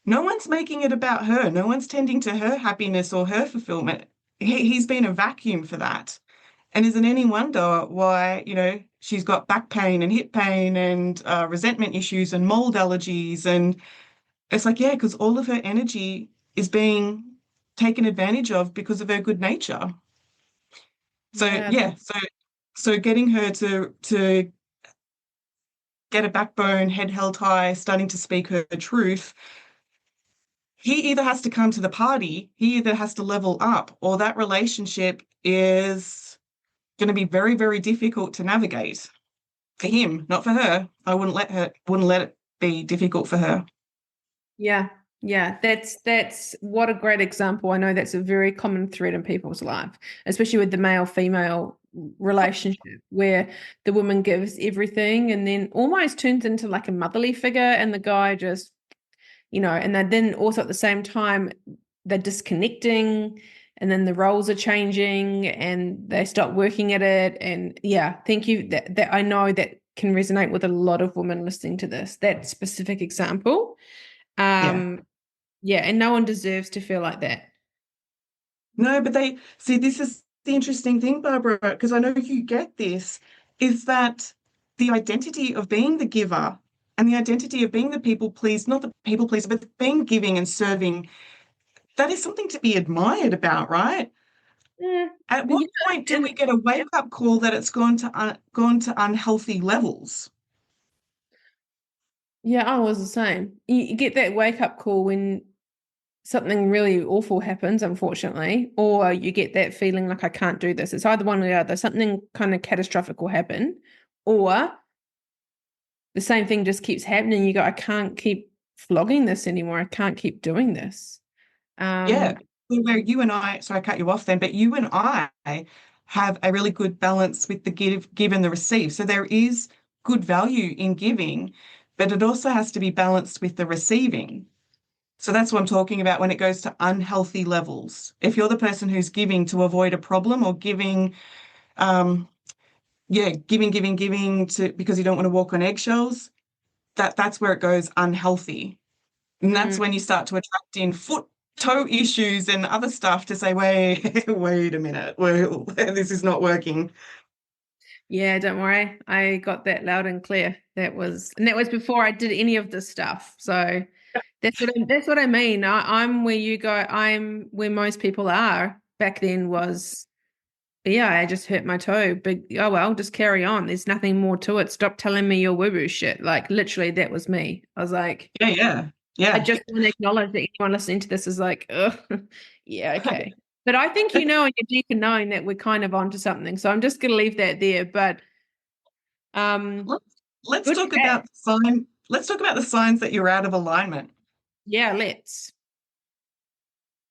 Speaker 2: No one's making it about her. No one's tending to her happiness or her fulfillment. He's been a vacuum for that. And is it any wonder why, she's got back pain and hip pain and resentment issues and mold allergies? And it's like, yeah, because all of her energy is being taken advantage of because of her good nature. So
Speaker 1: yeah,
Speaker 2: yeah, so getting her to get a backbone, head held high, starting to speak her truth, he either has to come to the party, he either has to level up, or that relationship is going to be very, very difficult to navigate for him, not for her. I wouldn't let it be difficult for her.
Speaker 1: Yeah. Yeah, that's what a great example. I know that's a very common thread in people's life, especially with the male-female relationship where the woman gives everything and then almost turns into like a motherly figure and the guy just, and then also at the same time they're disconnecting and then the roles are changing and they stop working at it. And yeah, thank you. That I know that can resonate with a lot of women listening to this, that specific example.
Speaker 2: Yeah.
Speaker 1: Yeah, and no one deserves to feel like that.
Speaker 2: No, but they see this is the interesting thing, Barbara, because I know you get this, is that the identity of being the giver and the identity of being the people please, not the people pleaser, but being giving and serving, that is something to be admired about, right?
Speaker 1: Yeah.
Speaker 2: At
Speaker 1: And
Speaker 2: what point do
Speaker 1: and
Speaker 2: we get a wake-up call that it's gone to unhealthy levels?
Speaker 1: yeah, I was the same. You get that wake up call when something really awful happens, unfortunately, or you get that feeling like I can't do this. It's either one or the other. Something kind of catastrophic will happen, or the same thing just keeps happening. You go, I can't keep flogging this anymore. I can't keep doing this.
Speaker 2: Yeah.
Speaker 1: Um,
Speaker 2: Where you and I, sorry, I cut you off then, but you and I have a really good balance with the give and the receive. So there is good value in giving, but it also has to be balanced with the receiving. So that's what I'm talking about when it goes to unhealthy levels. If you're the person who's giving to avoid a problem or giving, um, yeah, giving to because you don't want to walk on eggshells, that's where it goes unhealthy. And that's
Speaker 1: mm,
Speaker 2: when you start to attract in foot, toe issues and other stuff to say, wait, wait a minute, well, this is not working.
Speaker 1: yeah, don't worry. I got that loud and clear. And that was before I did any of this stuff. So that's what I mean. I'm where you go. I'm where most people are. Back then was, yeah, I just hurt my toe. Big, oh well, just carry on. There's nothing more to it. Stop telling me your woo-woo shit. Like literally, that was me. I was like,
Speaker 2: Yeah, yeah,
Speaker 1: I
Speaker 2: yeah.
Speaker 1: just want to acknowledge that anyone listening to this is like, ugh, yeah, okay. But I think and you're deep in knowing that we're kind of onto something. So I'm just gonna leave that there. But um,
Speaker 2: Let's, let's
Speaker 1: good
Speaker 2: talk
Speaker 1: chat.
Speaker 2: about the sign. Let's talk about the signs that you're out of alignment.
Speaker 1: Yeah, let's.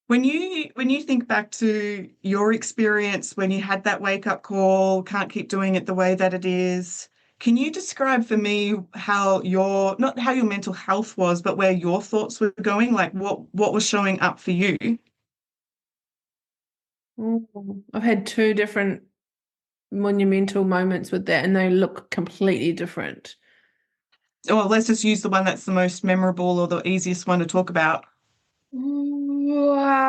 Speaker 2: When you think back to your experience when you had that wake up call, can't keep doing it the way that it is, can you describe for me how your not how your mental health was, but where your thoughts were going, like what was showing up for you?
Speaker 1: I've had two different monumental moments with that, and they look completely different.
Speaker 2: Well, let's just use the one that's the most memorable or the easiest one to talk about.
Speaker 1: Um,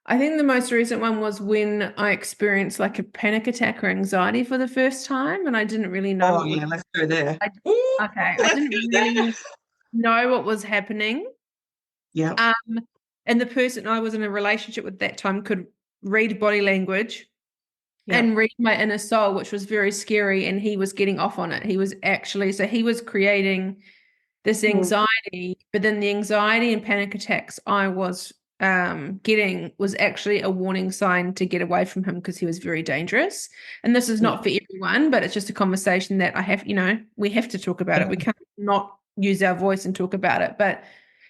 Speaker 1: I think the most recent one was when I experienced like a panic attack or anxiety for the first time, and I didn't really know
Speaker 2: Oh
Speaker 1: what was.
Speaker 2: yeah, let's go there.
Speaker 1: I,
Speaker 2: Ooh,
Speaker 1: okay, I
Speaker 2: let's
Speaker 1: didn't
Speaker 2: go there.
Speaker 1: really know what was happening.
Speaker 2: Yeah,
Speaker 1: Um, and the person I was in a relationship with that time could read body language
Speaker 2: yeah.
Speaker 1: and read my inner soul, which was very scary. And he was getting off on it. So he was creating this
Speaker 2: Mm.
Speaker 1: anxiety, but then the anxiety and panic attacks I was getting was actually a warning sign to get away from him because he was very dangerous. And this is not
Speaker 2: Yeah.
Speaker 1: for everyone, but it's just a conversation that we have to talk about it. We can't not use our voice and talk about it. But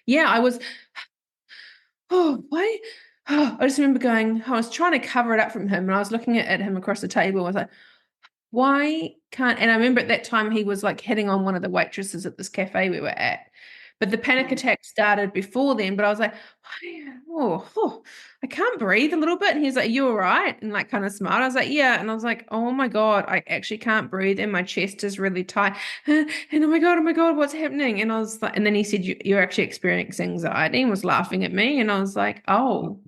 Speaker 1: yeah, I was, oh, why? Oh, I just remember I was trying to cover it up from him and I was looking at him across the table. I was like, why can't, and I remember at that time he was like hitting on one of the waitresses at this cafe we were at. But the panic
Speaker 2: Mm.
Speaker 1: attack started before then. But I was like, oh, I can't breathe a little bit. And he's like, you all right? And like kind of smiled. I was like, yeah. And I was like, oh my God, I actually can't breathe. And my chest is really tight. And oh my God, what's happening? And I was like, and then he said, you're actually experiencing anxiety and was laughing at me. And I was like, oh,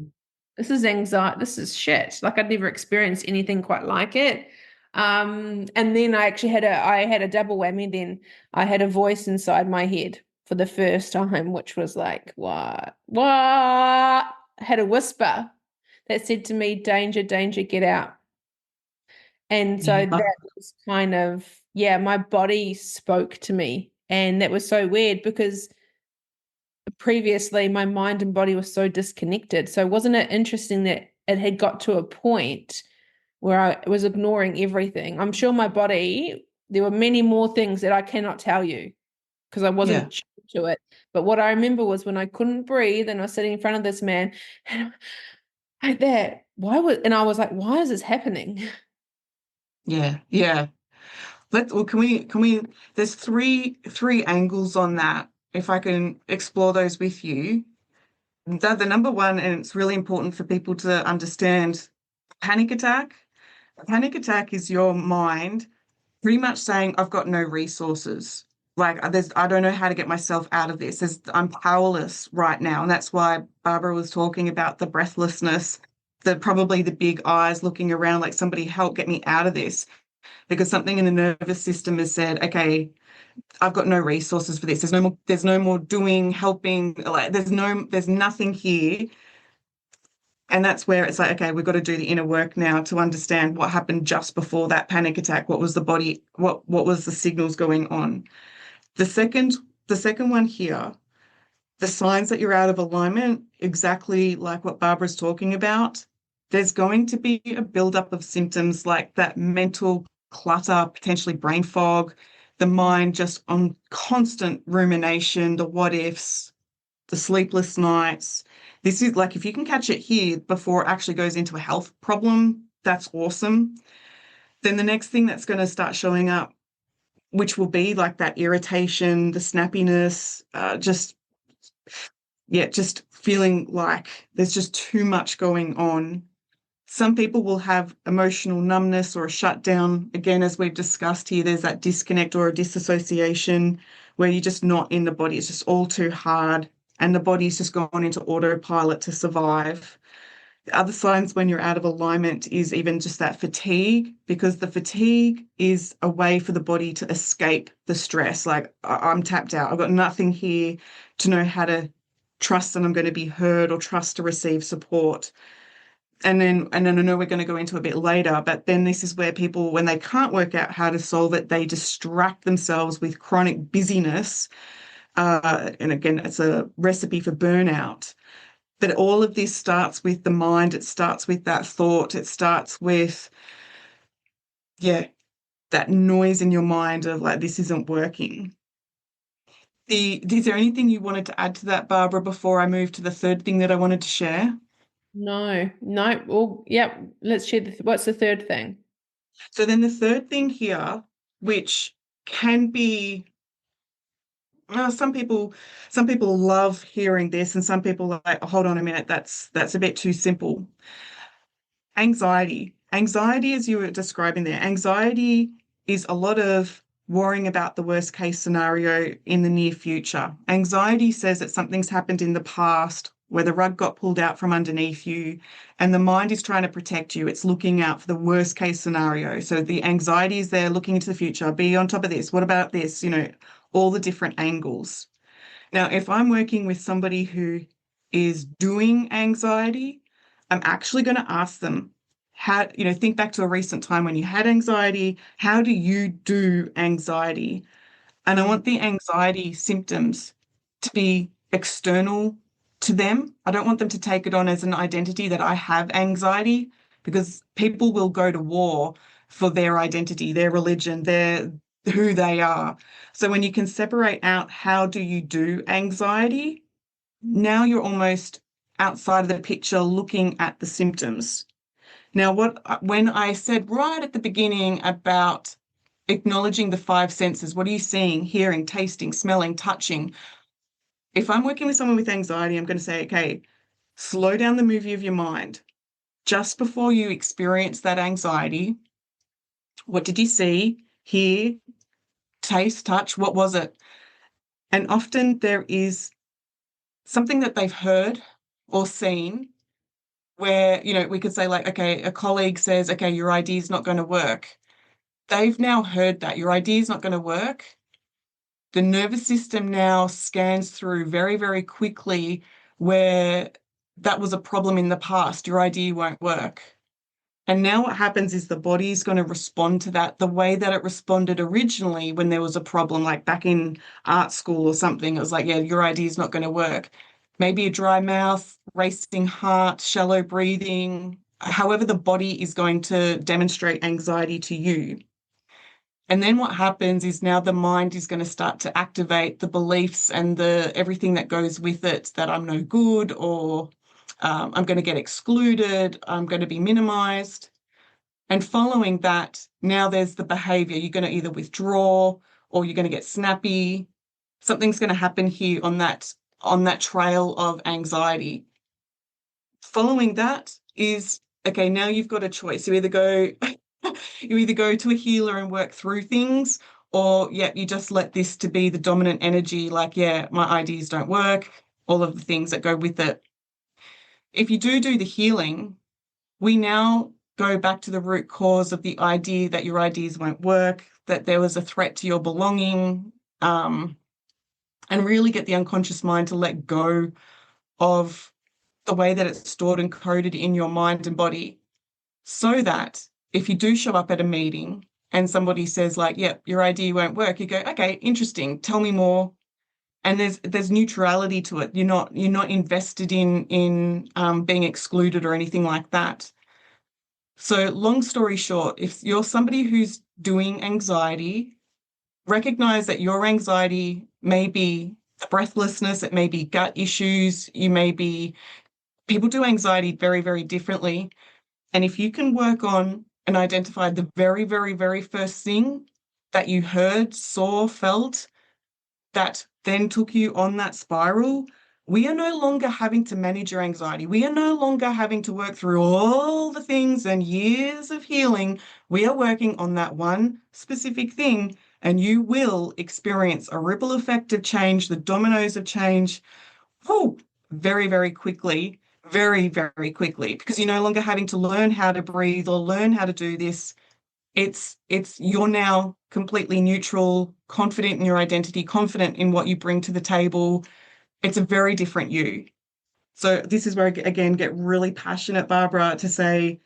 Speaker 1: this is anxiety. This is shit. Like I'd never experienced anything quite like it. And then I had a double whammy. Then I had a voice inside my head for the first time, which was like, what? I had a whisper that said to me, danger, danger, get out. And so
Speaker 2: Yeah.
Speaker 1: that was kind of, yeah, my body spoke to me. And that was so weird because previously my mind and body were so disconnected. So wasn't it interesting that it had got to a point where I was ignoring everything? I'm sure my body, there were many more things that I cannot tell you. because I
Speaker 2: Yeah.
Speaker 1: wasn't tuned to it. But what I remember was when I couldn't breathe and I was sitting in front of this man and like that, and I was like, why is this happening?
Speaker 2: Yeah. Yeah. Well, can we, there's three angles on that. If I can explore those with you. The number one, and it's really important for people to understand, panic attack. A panic attack is your mind pretty much saying, I've got no resources. Like I don't know how to get myself out of this. I'm powerless right now. And that's why Barbara was talking about the breathlessness, probably the big eyes looking around like somebody help get me out of this. Because something in the nervous system has said, okay, I've got no resources for this. There's no more doing, helping, like there's nothing here. And that's where it's like, okay, we've got to do the inner work now to understand what happened just before that panic attack. What was the body, what was the signals going on? The second, the second one here, the signs that you're out of alignment, exactly like what Barbara's talking about, there's going to be a buildup of symptoms like that mental clutter, potentially brain fog, the mind just on constant rumination, the what ifs, the sleepless nights. This is like, if you can catch it here before it actually goes into a health problem, that's awesome. Then the next thing that's going to start showing up, which will be like that irritation, the snappiness, just feeling like there's just too much going on. Some people will have emotional numbness or a shutdown. Again, as we've discussed here, there's that disconnect or a disassociation where you're just not in the body. It's just all too hard, and the body's just gone into autopilot to survive. The other signs when you're out of alignment is even just that fatigue, because the fatigue is a way for the body to escape the stress. Like, I'm tapped out. I've got nothing here to know how to trust that I'm going to be heard or trust to receive support. And then I know we're going to go into a bit later, but then this is where people, when they can't work out how to solve it, they distract themselves with chronic busyness. And again, it's a recipe for burnout. But all of this starts with the mind. It starts with that thought. It starts with, yeah, that noise in your mind of like, this isn't working. Is there anything you wanted to add to that, Barbara, before I move to the third thing that I wanted to share?
Speaker 1: No, no. Well, yeah, let's share what's the third thing?
Speaker 2: So then the third thing here, which can be, some people love hearing this, and some people are like, "Oh, hold on a minute, that's a bit too simple." Anxiety. Anxiety, as you were describing there, anxiety is a lot of worrying about the worst case scenario in the near future. Anxiety says that something's happened in the past where the rug got pulled out from underneath you, and the mind is trying to protect you. It's looking out for the worst case scenario. So the anxiety is there looking into the future, be on top of this. What about this? All the different angles. Now, if I'm working with somebody who is doing anxiety, I'm actually going to ask them, think back to a recent time when you had anxiety. How do you do anxiety? And I want the anxiety symptoms to be external to them. I don't want them to take it on as an identity that I have anxiety, because people will go to war for their identity, their religion, their who they are. So when you can separate out how do you do anxiety, now you're almost outside of the picture looking at the symptoms. Now, when I said right at the beginning about acknowledging the five senses, what are you seeing, hearing, tasting, smelling, touching? If I'm working with someone with anxiety, I'm going to say, okay, slow down the movie of your mind. Just before you experience that anxiety, what did you see, hear, taste, touch? What was it? And often there is something that they've heard or seen where, we could say like, okay, a colleague says, okay, your idea is not going to work. They've now heard that your idea is not going to work. The nervous system now scans through very, very quickly where that was a problem in the past. Your idea won't work. And now what happens is the body is going to respond to that the way that it responded originally when there was a problem, like back in art school or something. It was like, yeah, your idea is not going to work. Maybe a dry mouth, racing heart, shallow breathing, however the body is going to demonstrate anxiety to you. And then what happens is now the mind is going to start to activate the beliefs and the everything that goes with it, that I'm no good, or I'm going to get excluded, I'm going to be minimized. And following that, now there's the behavior. You're going to either withdraw or you're going to get snappy. Something's going to happen here on that trail of anxiety. Following that is, okay, now you've got a choice. You either go to a healer and work through things, or yeah, you just let this to be the dominant energy, like, yeah, my ideas don't work, all of the things that go with it. If you do the healing, we now go back to the root cause of the idea that your ideas won't work, that there was a threat to your belonging, and really get the unconscious mind to let go of the way that it's stored and coded in your mind and body, so that if you do show up at a meeting and somebody says like, yep, your idea won't work, you go, okay, interesting, tell me more. And there's neutrality to it. You're not invested in being excluded or anything like that. So long story short, if you're somebody who's doing anxiety, recognize that your anxiety may be breathlessness, it may be gut issues, people do anxiety very, very differently. And if you can work on and identify the very, very, very first thing that you heard, saw, felt, that then took you on that spiral, we are no longer having to manage your anxiety. We are no longer having to work through all the things and years of healing. We are working on that one specific thing, and you will experience a ripple effect of change, the dominoes of change, whew, very, very quickly, very, very quickly, because you're no longer having to learn how to breathe or learn how to do this. It's you're now completely neutral, confident in your identity, confident in what you bring to the table. It's a very different you. So this is where I, again, get really passionate, Barbara, to say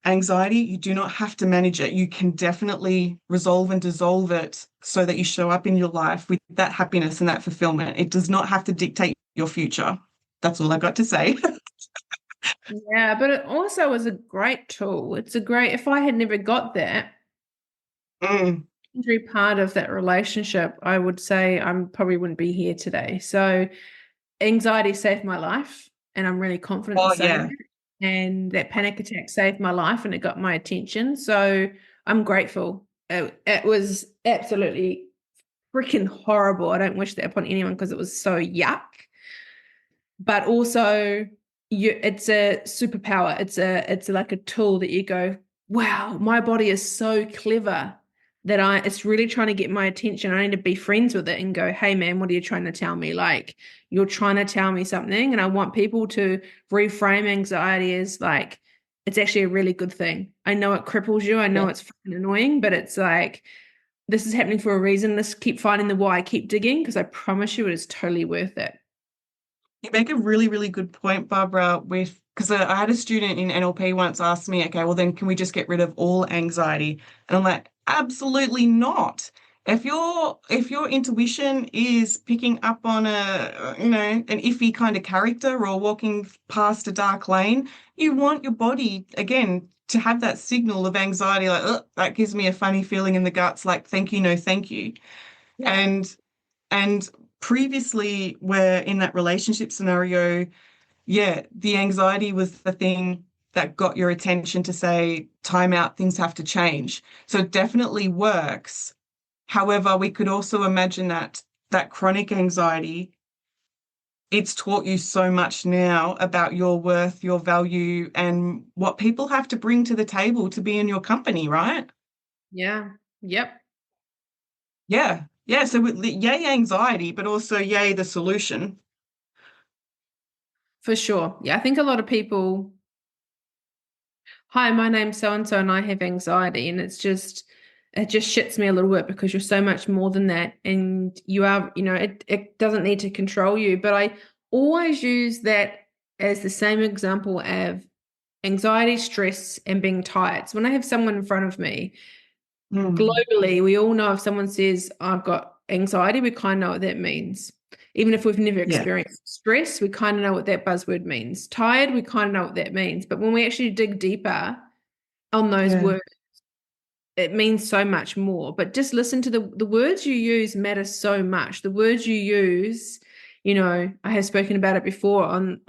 Speaker 2: anxiety, you do not have to manage it. You can definitely resolve and dissolve it so that you show up in your life with that happiness and that fulfillment. It does not have to dictate your future. That's all I got to say.
Speaker 1: Yeah, but it also is a great tool. It's a great, if I had never got that
Speaker 2: Mm.
Speaker 1: injury part of that relationship, I would say I probably wouldn't be here today. So anxiety saved my life, and I'm really confident in
Speaker 2: Oh,
Speaker 1: saying
Speaker 2: yeah.
Speaker 1: that. And that panic attack saved my life, and it got my attention. So I'm grateful. It was absolutely freaking horrible. I don't wish that upon anyone because it was so yuck. But also, it's a superpower. It's like a tool that you go, wow, my body is so clever that it's really trying to get my attention. I need to be friends with it and go, hey man, what are you trying to tell me? Like, you're trying to tell me something. And I want people to reframe anxiety as like, it's actually a really good thing. I know it cripples you. I
Speaker 2: Yeah.
Speaker 1: know it's fucking annoying, but it's like, this is happening for a reason. Let's keep finding the why, keep digging, because I promise you it is totally worth it.
Speaker 2: You make a really, really good point, Barbara, with because I had a student in NLP once ask me, okay, well then can we just get rid of all anxiety? And I'm like, absolutely not. If your intuition is picking up on an iffy kind of character or walking past a dark lane, you want your body again to have that signal of anxiety, like, "Ugh, that gives me a funny feeling in the guts, like thank you, no thank you."
Speaker 1: Yeah.
Speaker 2: And previously, where in that relationship scenario, yeah, the anxiety was the thing that got your attention to say, time out, things have to change. So it definitely works. However, we could also imagine that chronic anxiety, it's taught you so much now about your worth, your value, and what people have to bring to the table to be in your company, right?
Speaker 1: Yeah. Yep.
Speaker 2: Yeah. Yeah. So yay anxiety, but also yay the solution.
Speaker 1: For sure. Yeah, I think a lot of people, hi, my name's so and so, and I have anxiety, and it just shits me a little bit because you're so much more than that, and you are, it doesn't need to control you. But I always use that as the same example of anxiety, stress, and being tired. So when I have someone in front of me,
Speaker 2: Mm.
Speaker 1: globally, we all know if someone says, I've got anxiety, we kind of know what that means. Even if we've never
Speaker 2: Yeah.
Speaker 1: experienced stress, we kind of know what that buzzword means. Tired, we kind of know what that means. But when we actually dig deeper on those
Speaker 2: Yeah.
Speaker 1: words, it means so much more. But just listen to the words you use matter so much. The words you use, I have spoken about it before on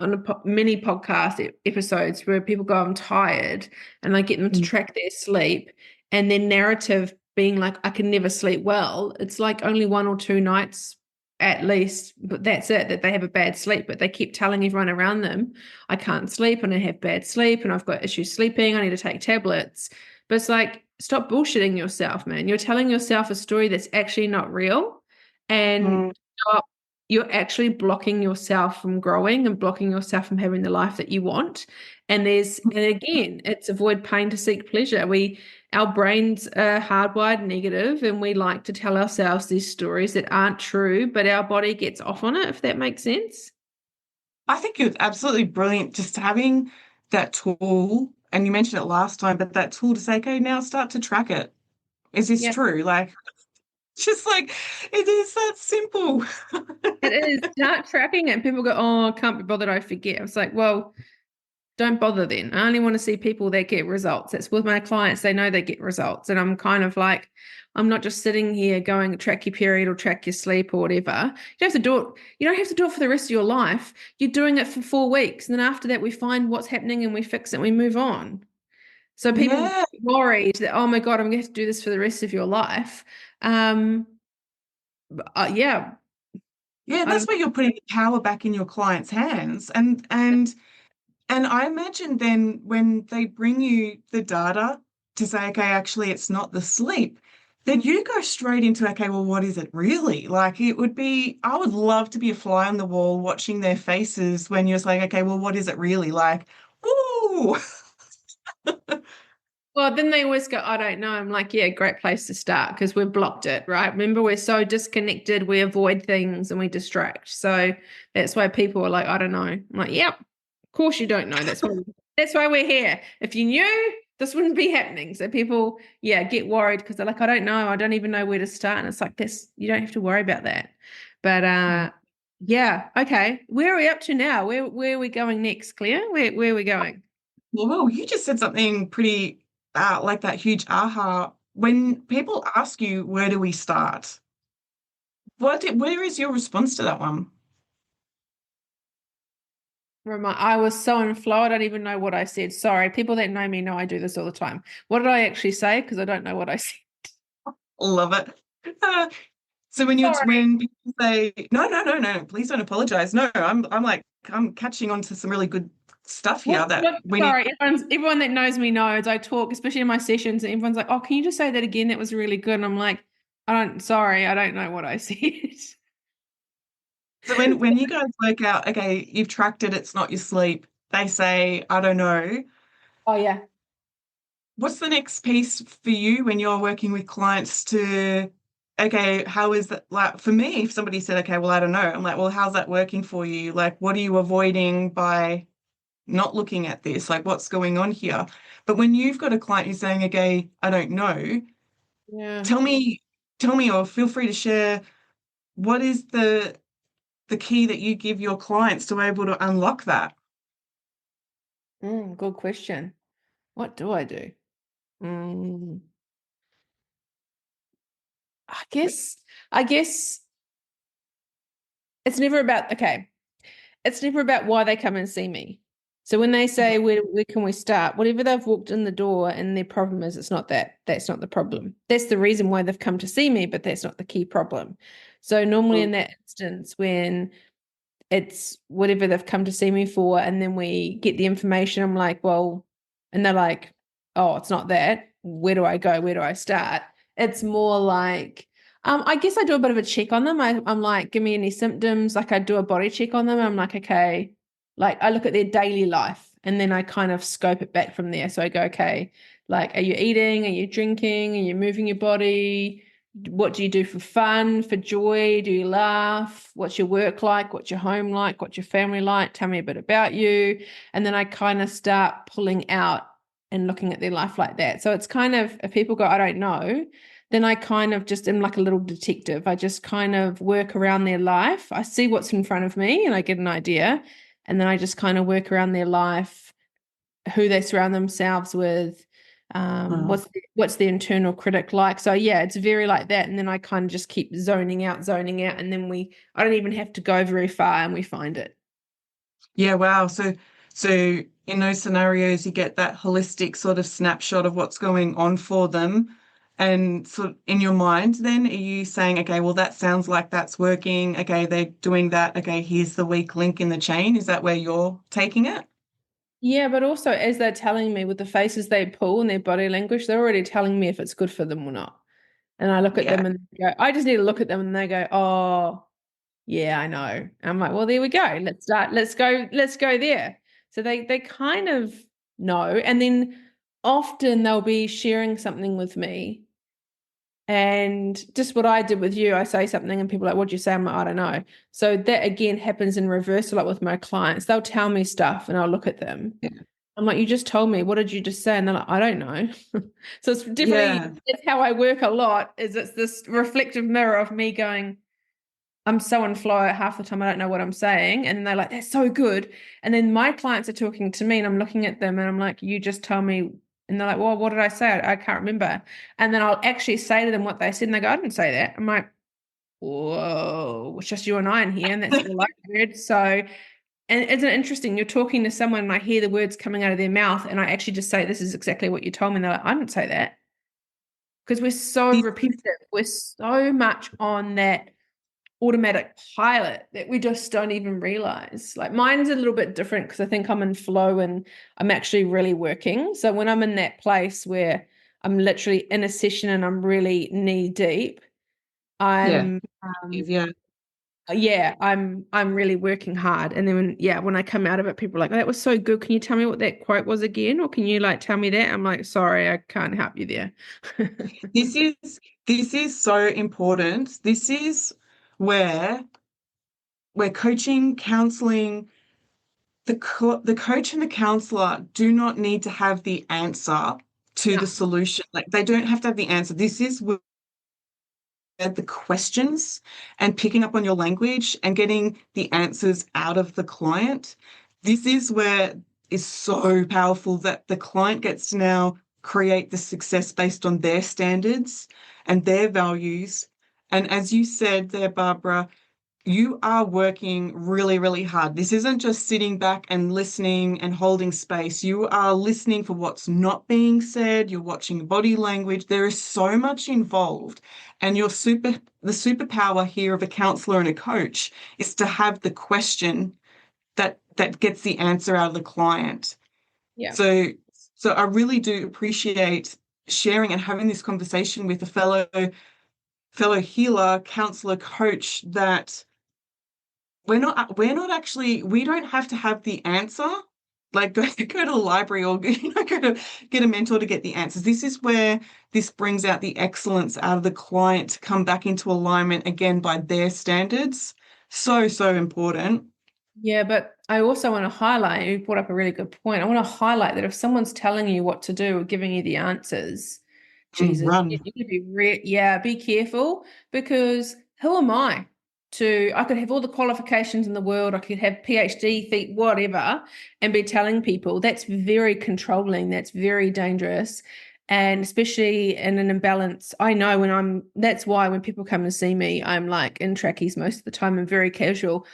Speaker 1: many podcast episodes where people go, I'm tired, and I get them to
Speaker 2: Mm.
Speaker 1: track their sleep, and their narrative being like, I can never sleep well. It's like only 1 or 2 nights at least, but that's it, that they have a bad sleep, but they keep telling everyone around them, I can't sleep and I have bad sleep and I've got issues sleeping, I need to take tablets. But it's like, stop bullshitting yourself, man. You're telling yourself a story that's actually not real, and
Speaker 2: Mm.
Speaker 1: stop. You're actually blocking yourself from growing and blocking yourself from having the life that you want. And again, it's avoid pain to seek pleasure. Our brains are hardwired negative, and we like to tell ourselves these stories that aren't true, but our body gets off on it, if that makes sense.
Speaker 2: I think it's absolutely brilliant just having that tool, and you mentioned it last time, but that tool to say, okay, now start to track it. Is this
Speaker 1: Yeah,
Speaker 2: true? Like, just like it is that simple.
Speaker 1: it is. Start tracking it. And people go, oh, I can't be bothered, I forget. It's like, well, don't bother then. I only want to see people that get results. That's with my clients. They know they get results. And I'm kind of like, I'm not just sitting here going track your period or track your sleep or whatever. You don't have to do it. You don't have to do it for the rest of your life. You're doing it for 4 weeks. And then after that, we find what's happening and we fix it and we move on. So people
Speaker 2: Yeah.
Speaker 1: get worried that, oh my God, I'm going to have to do this for the rest of your life. Um, yeah,
Speaker 2: Yeah,
Speaker 1: I
Speaker 2: that's
Speaker 1: don't
Speaker 2: where you're putting the power back in your client's hands. And I imagine then when they bring you the data to say, okay, actually it's not the sleep, then you go straight into, okay, well, what is it really? Like it would be, I would love to be a fly on the wall watching their faces when you're saying, okay, well, what is it really? Like, ooh.
Speaker 1: Well, then they always go, I don't know. I'm like, yeah, great place to start because we've blocked it, right? Remember, we're so disconnected, we avoid things and we distract. So that's why people are like, I don't know. I'm like, yep, of course you don't know. That's why we're here. If you knew, this wouldn't be happening. So people, yeah, get worried because they're like, I don't know. I don't even know where to start. And it's like this, you don't have to worry about that. But yeah, okay. Where are we up to now? Where are we going next, Claire? Where are we going?
Speaker 2: Well, you just said something pretty like that huge aha. When people ask you, where do we start? Where is your response to that one?
Speaker 1: I was so in flow, I don't even know what I said. Sorry. People that know me know I do this all the time. What did I actually say? Because I don't know what I said.
Speaker 2: Love it. Uh, so
Speaker 1: Sorry.
Speaker 2: when people say, no, no, no, no, please don't apologize. No, I'm like, I'm catching on to some really good stuff here that when you,
Speaker 1: Sorry, everyone that knows me knows I talk, especially in my sessions, and everyone's like, oh, can you just say that again? That was really good. And I'm like, sorry, I don't know what I said.
Speaker 2: so when you guys work out, okay, you've tracked it, it's not your sleep, they say, I don't know.
Speaker 1: Oh, yeah.
Speaker 2: What's the next piece for you when you're working with clients to, okay, how is that like for me, if somebody said, okay, well, I don't know, I'm like, well, how's that working for you? Like, what are you avoiding by not looking at this? Like, what's going on here? But when you've got a client who's saying, okay, I don't know,
Speaker 1: Yeah.
Speaker 2: tell me, tell me, or feel free to share what is the key that you give your clients to be able to unlock that?
Speaker 1: Good question. What do I do? Mm, I guess, I guess it's never about, okay. It's never about why they come and see me. So when they say, where can we start? Whatever they've walked in the door and their problem is, it's not that. That's not the problem. That's the reason why they've come to see me, but that's not the key problem. So normally in that instance, when it's whatever they've come to see me for, and then we get the information, I'm like, well, and they're like, oh, it's not that. Where do I go? Where do I start? It's more like, I guess I do a bit of a check on them. I'm like, give me any symptoms. Like I do a body check on them. I'm like, okay, like I look at their daily life and then I kind of scope it back from there. So I go, okay, like, are you eating? Are you drinking? Are you moving your body? What do you do for fun, for joy? Do you laugh? What's your work like? What's your home like? What's your family like? Tell me a bit about you. And then I kind of start pulling out and looking at their life like that. So it's kind of, if people go, I don't know, then I kind of just am like a little detective. I just kind of work around their life. I see what's in front of me and I get an idea. And then I just kind of work around their life, who they surround themselves with,
Speaker 2: Oh.
Speaker 1: What's the internal critic like? So yeah, it's very like that. And then I kind of just keep zoning out, and then I don't even have to go very far and we find it.
Speaker 2: Yeah, wow. So in those scenarios, you get that holistic sort of snapshot of what's going on for them. And so in your mind, then are you saying, okay, well, that sounds like that's working. Okay, they're doing that. Okay, here's the weak link in the chain. Is that where you're taking it?
Speaker 1: Yeah, but also as they're telling me with the faces they pull and their body language, they're already telling me if it's good for them or not. And I look at
Speaker 2: Yeah.
Speaker 1: them and go, I just need to look at them and they go, oh, yeah, I know. I'm like, well, there we go. Let's start. Let's go there. So they kind of know. And then often they'll be sharing something with me. And just what I did with you, I say something and people are like, what'd you say? I'm like, I don't know. So that again happens in reverse a lot with my clients. They'll tell me stuff and I'll look at them. I'm like, you just told me, what did you just say? And they're like, I don't know. So it's definitely,
Speaker 2: Yeah.
Speaker 1: it's how I work a lot, is it's this reflective mirror of me going, I'm so on flow half the time I don't know what I'm saying. And they're like, that's so good. And then my clients are talking to me and I'm looking at them and I'm like, you just tell me. And they're like, well, what did I say? I can't remember. And then I'll actually say to them what they said and they go, I didn't say that. I'm like, whoa, it's just you and I in here. And that's all I heard. So, and isn't it interesting? You're talking to someone and I hear the words coming out of their mouth and I actually just say, this is exactly what you told me. And they're like, I didn't say that. Because we're so
Speaker 2: This
Speaker 1: repetitive. We're so much on that automatic pilot that we just don't even realize. Like mine's a little bit different because I think I'm in flow and I'm actually really working. So when I'm in that place where I'm literally in a session and I'm really knee deep,
Speaker 2: yeah.
Speaker 1: I'm
Speaker 2: Yeah.
Speaker 1: yeah, I'm really working hard. And then when I come out of it, people are like, oh, that was so good. Can you tell me what that quote was again? Or can you like tell me that? I'm like, sorry, I can't help you there.
Speaker 2: This is this is so important. This is where coaching, counseling, the coach and the counselor do not need to have the answer to
Speaker 1: No.
Speaker 2: the solution. Like they don't have to have the answer. This is where the questions and picking up on your language and getting the answers out of the client. This is where is so powerful that the client gets to now create the success based on their standards and their values. And as you said there, Barbara, you are working really, really hard. This isn't just sitting back and listening and holding space. You are listening for what's not being said. You're watching body language. There is so much involved. And the superpower here of a counselor and a coach is to have the question that gets the answer out of the client.
Speaker 1: Yeah.
Speaker 2: So, so I really do appreciate sharing and having this conversation with a fellow healer, counselor, coach that we're not actually we don't have to have the answer. Like go to the library or go to get a mentor to get the answers. This is where this brings out the excellence out of the client to come back into alignment again by their standards. So, so important.
Speaker 1: Yeah, but I also want to highlight, you brought up a really good point. I want to highlight that if someone's telling you what to do or giving you the answers, Jesus, you
Speaker 2: Run.
Speaker 1: need to be careful because who am I could have all the qualifications in the world, I could have PhD, feet, whatever, and be telling people that's very controlling, that's very dangerous. And especially in an imbalance, I know that's why when people come and see me, I'm like in trackies most of the time and very casual.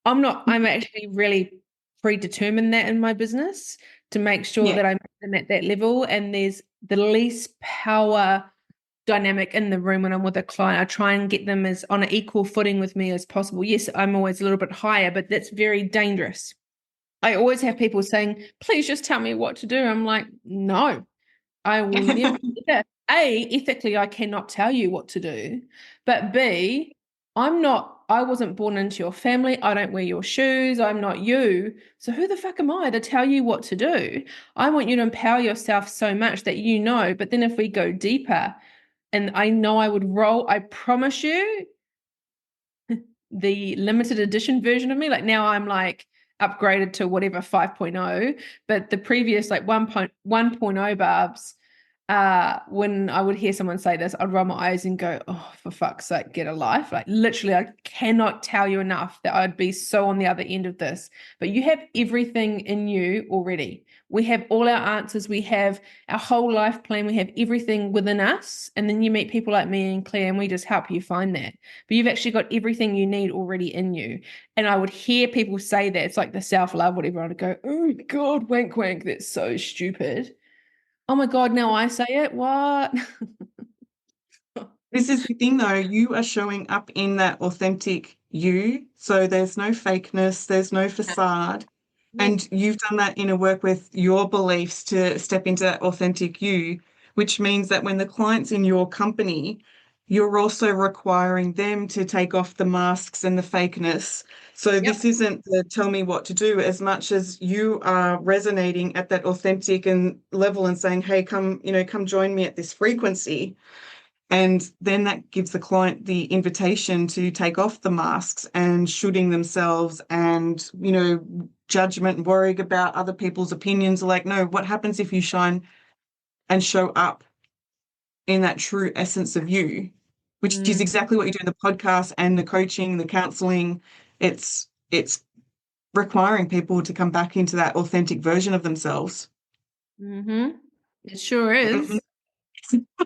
Speaker 1: I'm actually really predetermined that in my business to make sure
Speaker 2: Yeah.
Speaker 1: that I'm at that level and there's the least power dynamic in the room when I'm with a client. I try and get them as on an equal footing with me as possible. Yes, I'm always a little bit higher, but that's very dangerous. I always have people saying, please just tell me what to do. I'm like, no, I will never. A, ethically, I cannot tell you what to do. But B, I wasn't born into your family. I don't wear your shoes. I'm not you. So who the fuck am I to tell you what to do? I want you to empower yourself so much that you know. But then if we go deeper, and I know I would roll, I promise you, the limited edition version of me, like now I'm like upgraded to whatever 5.0, but the previous like 1.1.0 barbs when I would hear someone say this, I'd roll my eyes and go, oh, for fuck's sake, get a life. Like literally, I cannot tell you enough that I'd be so on the other end of this. But you have everything in you already. We have all our answers. We have our whole life plan. We have everything within us. And then you meet people like me and Claire, and we just help you find that. But you've actually got everything you need already in you. And I would hear people say that. It's like the self-love, whatever. I'd go, oh God, wank, wank. That's so stupid. Oh my God, now I say it. What?
Speaker 2: This is the thing, though. You are showing up in that authentic you. So there's no fakeness, there's no facade. And you've done that inner work with your beliefs to step into that authentic you, which means that when the client's in your company, you're also requiring them to take off the masks and the fakeness. So
Speaker 1: Yep.
Speaker 2: this isn't the tell me what to do as much as you are resonating at that authentic and level and saying, hey, come, come join me at this frequency. And then that gives the client the invitation to take off the masks and shooting themselves and, judgment and worrying about other people's opinions. Like, no, what happens if you shine and show up in that true essence of you, which is
Speaker 1: Mm-hmm.
Speaker 2: exactly what you do in the podcast and the coaching, the counseling. It's requiring people to come back into that authentic version of themselves.
Speaker 1: It sure
Speaker 2: Mhm.
Speaker 1: is.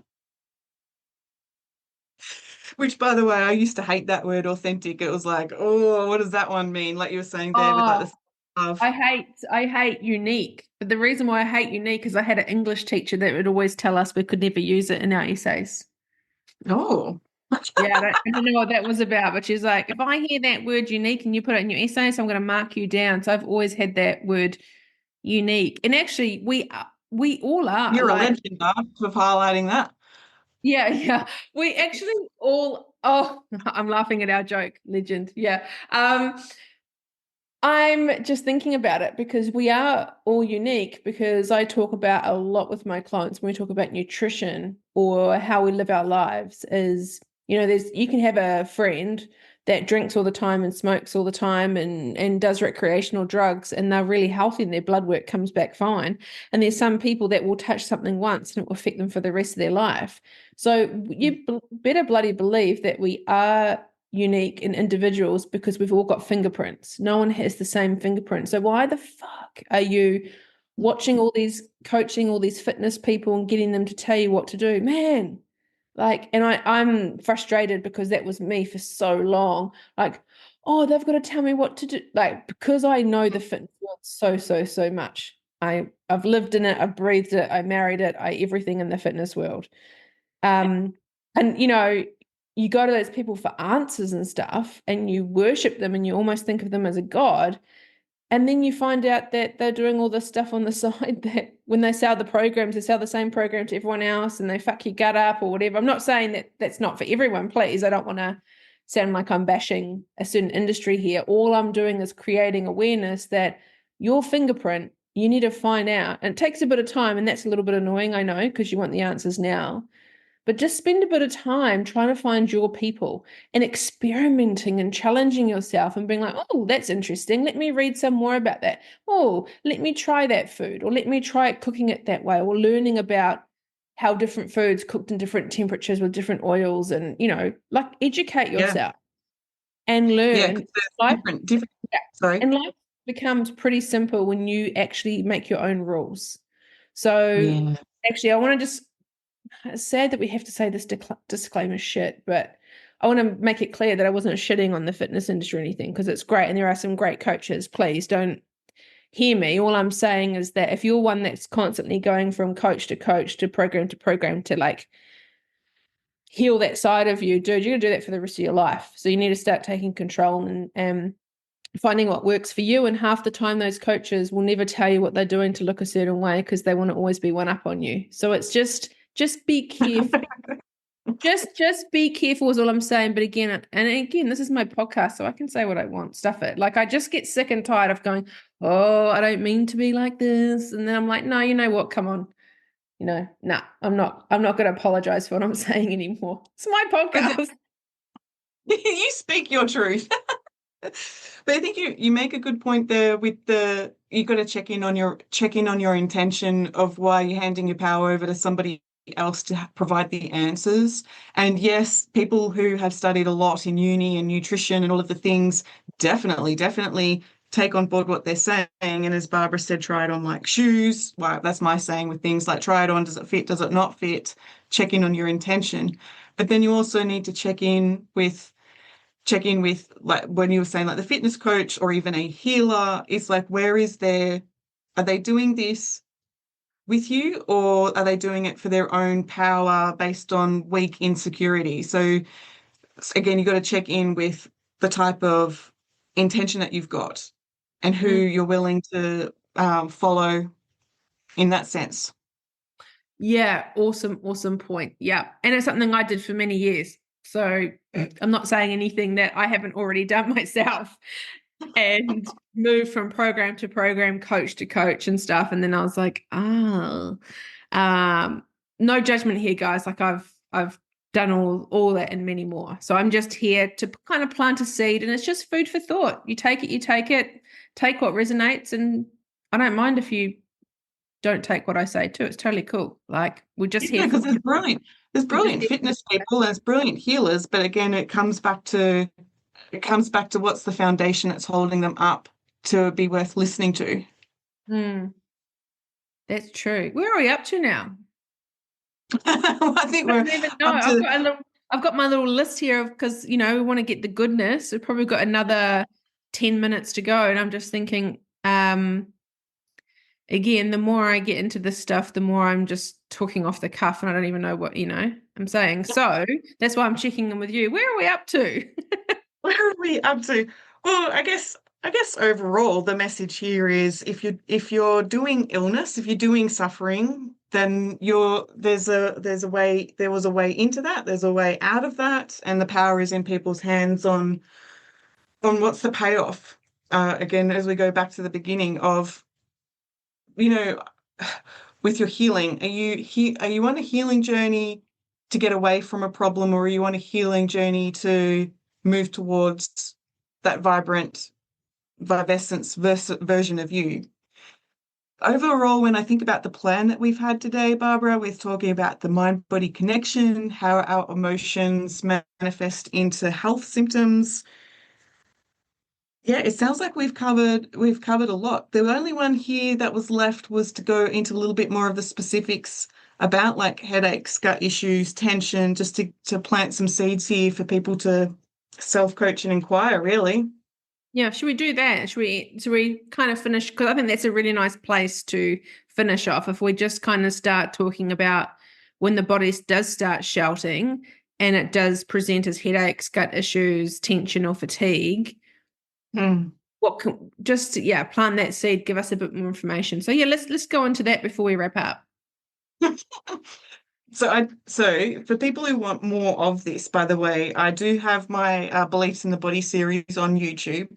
Speaker 2: Which, by the way, I used to hate that word authentic. It was like, oh, what does that one mean? Like you were saying there with like
Speaker 1: Oh,
Speaker 2: the love.
Speaker 1: I hate unique. But the reason why I hate unique is I had an English teacher that would always tell us we could never use it in our essays.
Speaker 2: Oh,
Speaker 1: Yeah, I don't know what that was about, but she's like, if I hear that word unique and you put it in your essay, so I'm going to mark you down. So I've always had that word unique. And actually, we all are
Speaker 2: you're a
Speaker 1: like,
Speaker 2: legend, Bob, for highlighting that.
Speaker 1: yeah, yeah. We actually all, oh, I'm laughing at our joke, legend. Yeah. I'm just thinking about it because we are all unique because I talk about a lot with my clients when we talk about nutrition or how we live our lives is, you can have a friend that drinks all the time and smokes all the time and does recreational drugs and they're really healthy and their blood work comes back fine. And there's some people that will touch something once and it will affect them for the rest of their life. So you better bloody believe that we are unique in individuals because we've all got fingerprints. No one has the same fingerprint. So why the fuck are you watching all these coaching, all these fitness people and getting them to tell you what to do? Man, like, and I'm frustrated because that was me for so long. Like, oh, they've got to tell me what to do. Like, because I know the fitness world so much. I've lived in it, I've breathed it, I married it, I everything in the fitness world. Um, and you go to those people for answers and stuff, and you worship them, and you almost think of them as a god. And then you find out that they're doing all this stuff on the side that when they sell the programs, they sell the same program to everyone else, and they fuck your gut up or whatever. I'm not saying that that's not for everyone, please. I don't want to sound like I'm bashing a certain industry here. All I'm doing is creating awareness that your fingerprint, you need to find out. And it takes a bit of time, and that's a little bit annoying, I know, because you want the answers now. But just spend a bit of time trying to find your people and experimenting and challenging yourself and being like, oh, that's interesting. Let me read some more about that. Oh, let me try that food, or let me try cooking it that way, or learning about how different foods cooked in different temperatures with different oils and, like educate
Speaker 2: Yeah.
Speaker 1: yourself and
Speaker 2: Yeah,
Speaker 1: learn.
Speaker 2: because there's
Speaker 1: Life,
Speaker 2: different,
Speaker 1: yeah.
Speaker 2: sorry.
Speaker 1: And life becomes pretty simple when you actually make your own rules. So
Speaker 2: Yeah.
Speaker 1: actually, I want to just it's sad that we have to say this disclaimer shit, but I want to make it clear that I wasn't shitting on the fitness industry or anything because it's great and there are some great coaches. Please don't hear me. All I'm saying is that if you're one that's constantly going from coach to program to like heal that side of you, dude, you're gonna do that for the rest of your life. So you need to start taking control and finding what works for you. And half the time, those coaches will never tell you what they're doing to look a certain way because they want to always be one up on you. So it's just be careful. Just be careful is all I'm saying. But again, this is my podcast, so I can say what I want. Stuff it. Like I just get sick and tired of going, oh, I don't mean to be like this. And then I'm like, no, you know what? Come on. Nah, I'm not gonna apologize for what I'm saying anymore. It's my podcast.
Speaker 2: You speak your truth. But I think you make a good point there with you got to check in on your intention of why you're handing your power over to somebody else to provide the answers. And yes, people who have studied a lot in uni and nutrition and all of the things definitely take on board what they're saying. And as Barbara said, try it on like shoes. Well, that's my saying with things like try it on. Does it fit? Does it not fit? Check in on your intention. But then you also need to check in with like when you were saying like the fitness coach or even a healer, it's like are they doing this with you or are they doing it for their own power based on weak insecurity? So again, you've got to check in with the type of intention that you've got and who you're willing to follow in that sense.
Speaker 1: Yeah, awesome point. Yeah. And it's something I did for many years. So I'm not saying anything that I haven't already done myself and moved from program to program, coach to coach and stuff. And then I was like, no judgment here, guys. Like I've done all that and many more. So I'm just here to kind of plant a seed and it's just food for thought. You take it, take what resonates. And I don't mind if you don't take what I say too. It's totally cool. Like we're just
Speaker 2: Yeah,
Speaker 1: here
Speaker 2: because
Speaker 1: for
Speaker 2: there's brilliant fitness people, there's brilliant healers, but again, it comes back to what's the foundation that's holding them up to be worth listening to.
Speaker 1: That's true. Where are we up to now?
Speaker 2: I think
Speaker 1: I
Speaker 2: we're
Speaker 1: don't even know.
Speaker 2: up to.
Speaker 1: I've got my little list here because we want to get the goodness. We've probably got another 10 minutes to go. And I'm just thinking, again, the more I get into this stuff, the more I'm just talking off the cuff and I don't even know what, I'm saying. So that's why I'm checking in with you. Where are we up to?
Speaker 2: Where are we up to? Well, I guess overall the message here is if you're doing illness, if you're doing suffering, then there was a way into that, there's a way out of that, and the power is in people's hands on what's the payoff. Again, as we go back to the beginning of, you know, with your healing, are you on a healing journey to get away from a problem, or are you on a healing journey to move towards that vibrant, vivescence version of you? Overall, when I think about the plan that we've had today, Barbara, with talking about the mind-body connection, how our emotions manifest into health symptoms, yeah, it sounds like we've covered a lot. The only one here that was left was to go into a little bit more of the specifics about like headaches, gut issues, tension, just to plant some seeds here for people to self-coach and inquire, really.
Speaker 1: Yeah, should we do that? Should we kind of finish? Because I think that's a really nice place to finish off. If we just kind of start talking about when the body does start shouting and it does present as headaches, gut issues, tension, or fatigue,
Speaker 2: Hmm.
Speaker 1: plant that seed, give us a bit more information. So yeah, let's go into that before we wrap up.
Speaker 2: So for people who want more of this, by the way, I do have my Beliefs in the Body series on YouTube.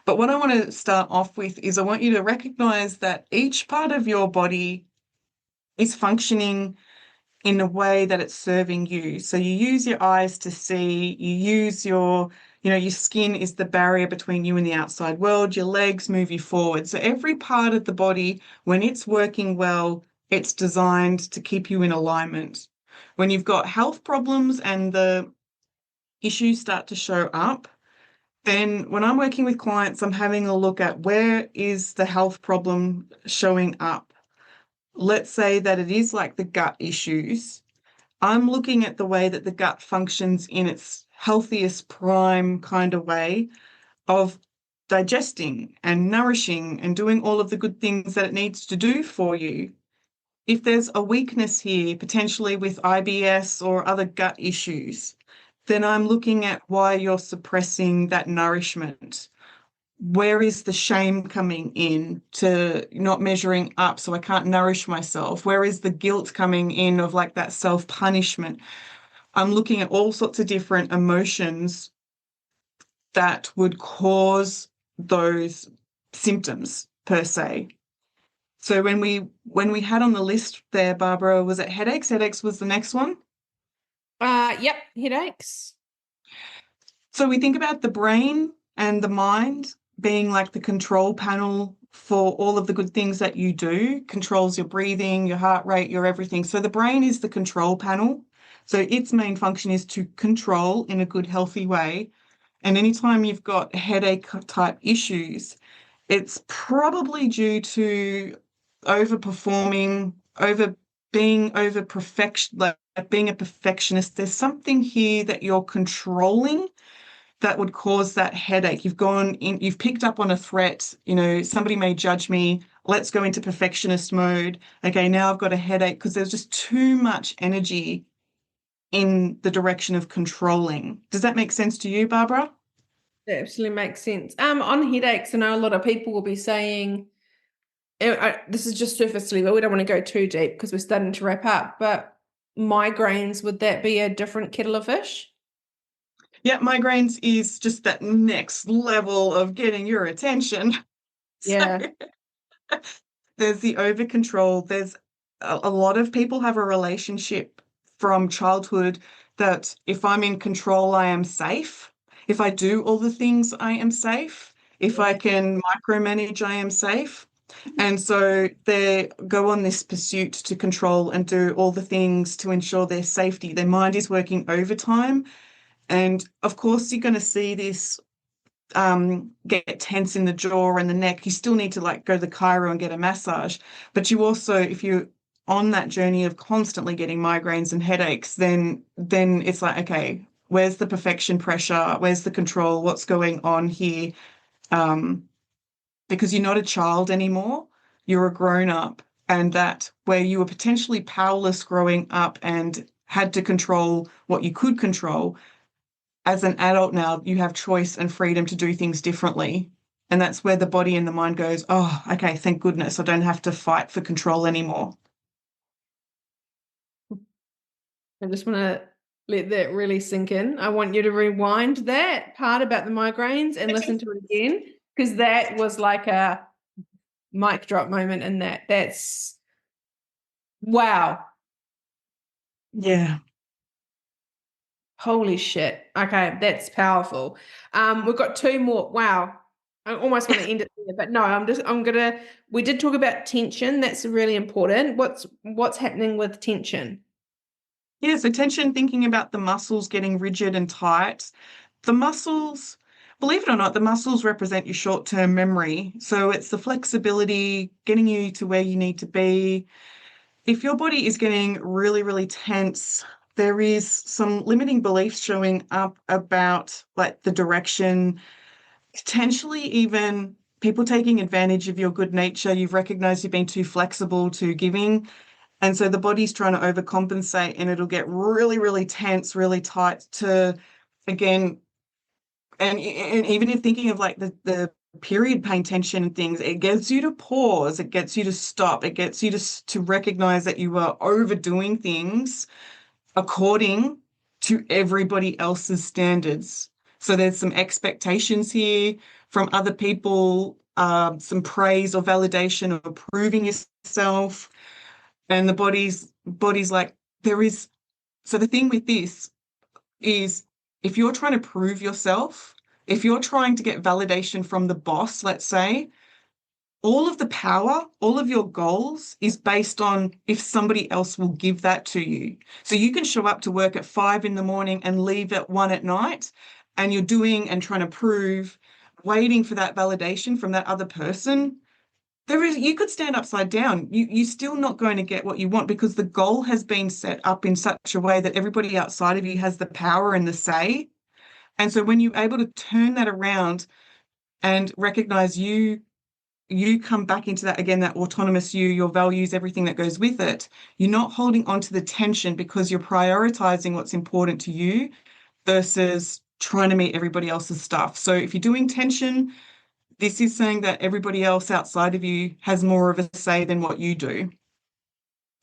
Speaker 2: But what I want to start off with is I want you to recognize that each part of your body is functioning in a way that it's serving you. So you use your eyes to see, you use your skin is the barrier between you and the outside world. Your legs move you forward. So every part of the body, when it's working well, it's designed to keep you in alignment. When you've got health problems and the issues start to show up, then when I'm working with clients, I'm having a look at where is the health problem showing up. Let's say that it is like the gut issues. I'm looking at the way that the gut functions in its healthiest prime kind of way of digesting and nourishing and doing all of the good things that it needs to do for you. If there's a weakness here, potentially with IBS or other gut issues, then I'm looking at why you're suppressing that nourishment. Where is the shame coming in to not measuring up so I can't nourish myself? Where is the guilt coming in of like that self-punishment? I'm looking at all sorts of different emotions that would cause those symptoms per se. So when we had on the list there, Barbara, was it headaches? Headaches was the next one.
Speaker 1: Yep, headaches.
Speaker 2: So we think about the brain and the mind being like the control panel for all of the good things that you do, controls your breathing, your heart rate, your everything. So the brain is the control panel. So its main function is to control in a good, healthy way. And anytime you've got headache type issues, it's probably due to overperforming, over perfection, like being a perfectionist. There's something here that you're controlling that would cause that headache. You've gone in, you've picked up on a threat, somebody may judge me. Let's go into perfectionist mode. Okay, now I've got a headache because there's just too much energy in the direction of controlling. Does that make sense to you, Barbara?
Speaker 1: That absolutely makes sense. On headaches, I know a lot of people will be saying, this is just surface level. We don't want to go too deep because we're starting to wrap up. But migraines, would that be a different kettle of fish?
Speaker 2: Yeah, migraines is just that next level of getting your attention. So
Speaker 1: Yeah.
Speaker 2: there's the over control. There's a lot of people have a relationship from childhood that if I'm in control, I am safe. If I do all the things, I am safe. If I
Speaker 1: Yeah.
Speaker 2: can micromanage, I am safe. And so they go on this pursuit to control and do all the things to ensure their safety. Their mind is working overtime. And of course, you're going to see this get tense in the jaw and the neck. You still need to like go to the chiro and get a massage. But you also, if you're on that journey of constantly getting migraines and headaches, then it's like, okay, where's the perfection pressure? Where's the control? What's going on here? Um, because you're not a child anymore, you're a grown up. And that where you were potentially powerless growing up and had to control what you could control, as an adult now, you have choice and freedom to do things differently. And that's where the body and the mind goes, oh, okay, thank goodness I don't have to fight for control anymore.
Speaker 1: I just want to let that really sink in. I want you to rewind that part about the migraines and listen to it again, because that was like a mic drop moment in that. That's wow.
Speaker 2: Yeah.
Speaker 1: Holy shit. Okay, that's powerful. We've got two more. Wow. I almost want to end it there, but no, we did talk about tension. That's really important. What's happening with tension?
Speaker 2: Yeah, so tension, thinking about the muscles getting rigid and tight. The muscles, believe it or not, the muscles represent your short-term memory. So it's the flexibility, getting you to where you need to be. If your body is getting really, really tense, there is some limiting beliefs showing up about like the direction, potentially even people taking advantage of your good nature. You've recognized you've been too flexible, too giving. And so the body's trying to overcompensate and it'll get really, really tense, really tight to, again, and even if thinking of like the period pain tension and things, it gets you to pause, it gets you to stop, it gets you to recognize that you are overdoing things according to everybody else's standards. So there's some expectations here from other people, some praise or validation or approving yourself, and the body's like there is. So the thing with this is if you're trying to prove yourself, if you're trying to get validation from the boss, let's say, all of the power, all of your goals is based on if somebody else will give that to you. So you can show up to work at 5 in the morning and leave at 1 at night, and you're doing and trying to prove, waiting for that validation from that other person. You could stand upside down. You're still not going to get what you want because the goal has been set up in such a way that everybody outside of you has the power and the say. And so when you're able to turn that around and recognize you come back into that again, that autonomous you, your values, everything that goes with it. You're not holding on to the tension because you're prioritizing what's important to you versus trying to meet everybody else's stuff. So if you're doing tension, this is saying that everybody else outside of you has more of a say than what you do.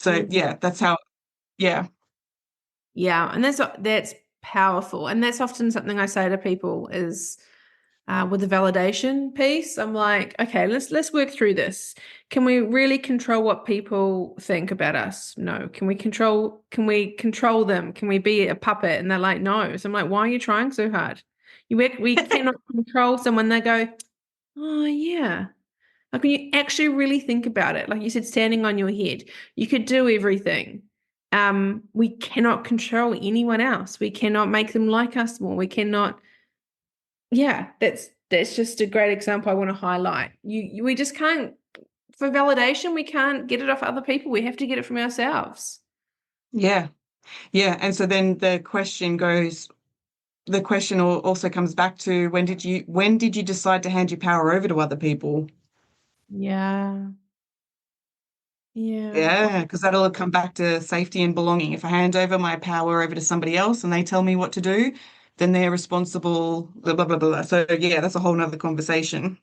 Speaker 2: So
Speaker 1: Mm.
Speaker 2: yeah, that's how, yeah.
Speaker 1: Yeah, and that's powerful, and that's often something I say to people is with the validation piece. I'm like, okay, let's work through this. Can we really control what people think about us? No. Can we control them? Can we be a puppet? And they're like, no. So I'm like, why are you trying so hard? We cannot control someone. They go, oh yeah. Like when you actually really think about it, like you said, standing on your head, you could do everything. We cannot control anyone else. We cannot make them like us more. We cannot, yeah, that's just a great example I want to highlight. We just can't, for validation, we can't get it off other people. We have to get it from ourselves.
Speaker 2: Yeah. Yeah. And so then the question also comes back to when did you decide to hand your power over to other people?
Speaker 1: Yeah. Yeah.
Speaker 2: Yeah, because that'll come back to safety and belonging. If I hand over my power over to somebody else and they tell me what to do, then they're responsible, blah, blah, blah, blah. So yeah, that's a whole nother conversation.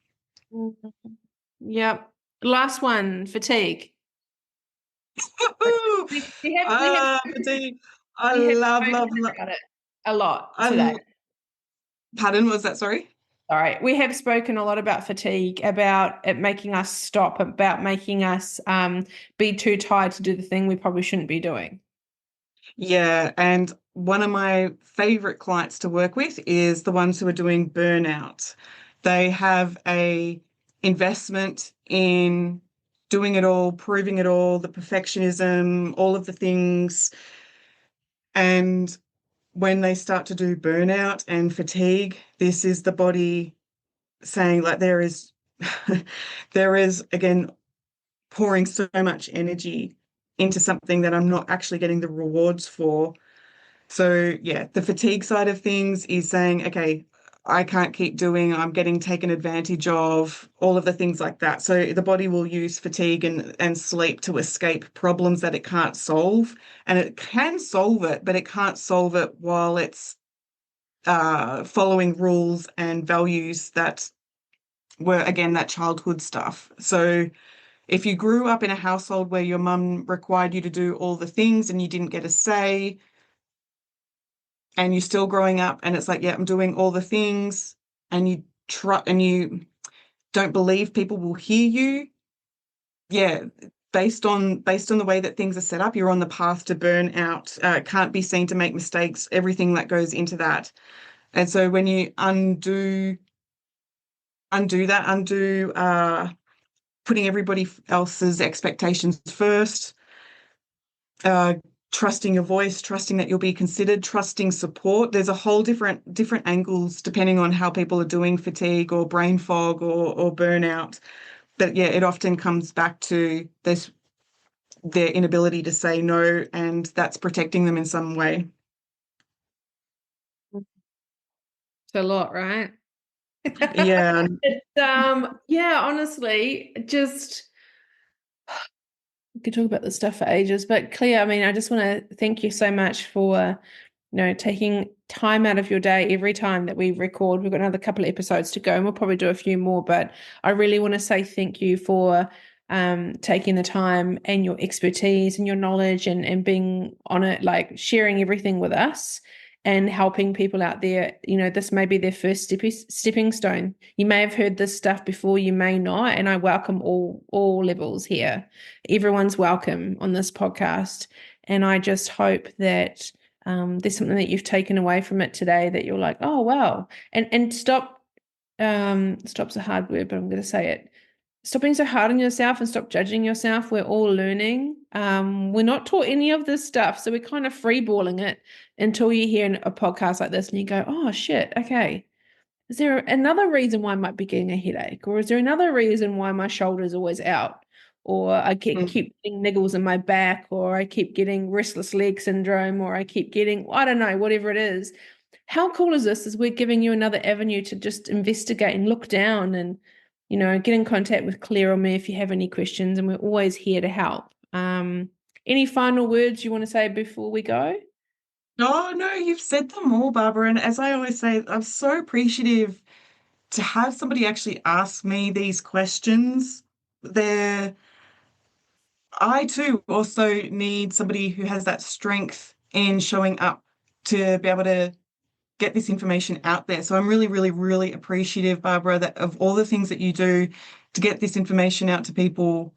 Speaker 1: Yep. Last one, fatigue.
Speaker 2: Woo-hoo! Fatigue. I
Speaker 1: We have
Speaker 2: love,
Speaker 1: spoken
Speaker 2: love, love.
Speaker 1: about it a lot today.
Speaker 2: I, pardon, what was that? Sorry?
Speaker 1: All right. We have spoken a lot about fatigue, about it making us stop, about making us be too tired to do the thing we probably shouldn't be doing.
Speaker 2: Yeah, and one of my favorite clients to work with is the ones who are doing burnout. They have a investment in doing it all, proving it all, the perfectionism, all of the things. And when they start to do burnout and fatigue, this is the body saying like there is again pouring so much energy into something that I'm not actually getting the rewards for. So yeah, the fatigue side of things is saying, okay, I can't keep doing, I'm getting taken advantage of, all of the things like that. So the body will use fatigue and sleep to escape problems that it can't solve. And it can solve it, but it can't solve it while it's following rules and values that were, again, that childhood stuff. So if you grew up in a household where your mum required you to do all the things and you didn't get a say, and you're still growing up and it's like, yeah, I'm doing all the things, and you don't believe people will hear you, yeah, based on the way that things are set up, you're on the path to burn out, can't be seen to make mistakes, everything that goes into that. And so when you undo putting everybody else's expectations first, uh, trusting your voice, trusting that you'll be considered, trusting support. There's a whole different angles depending on how people are doing fatigue or brain fog or burnout. But yeah, it often comes back to their inability to say no, and that's protecting them in some way.
Speaker 1: It's a lot, right?
Speaker 2: Yeah.
Speaker 1: Yeah, honestly, just we could talk about this stuff for ages, but Claire, I mean, I just want to thank you so much for, taking time out of your day every time that we record. We've got another couple of episodes to go, and we'll probably do a few more, but I really want to say thank you for taking the time and your expertise and your knowledge and being on it, like sharing everything with us and helping people out there. This may be their first stepping stone. You may have heard this stuff before, you may not, and I welcome all levels here. Everyone's welcome on this podcast. And I just hope that there's something that you've taken away from it today that you're like, oh, wow. And stop's a hard word, but I'm going to say it. Stop being so hard on yourself and stop judging yourself. We're all learning. We're not taught any of this stuff. So we're kind of freeballing it until you hear a podcast like this and you go, oh, shit, okay. Is there another reason why I might be getting a headache? Or is there another reason why my shoulder's always out? Or I
Speaker 2: Mm.
Speaker 1: keep getting niggles in my back, or I keep getting restless leg syndrome, or I keep getting, I don't know, whatever it is. How cool is this? Is we're giving you another avenue to just investigate and look down and, get in contact with Claire or me if you have any questions, and we're always here to help. Any final words you want to say before we go?
Speaker 2: Oh, no, you've said them all, Barbara. And as I always say, I'm so appreciative to have somebody actually ask me these questions. They're I too also need somebody who has that strength in showing up to be able to get this information out there. So I'm really, really, really appreciative, Barbara, that of all the things that you do to get this information out to people.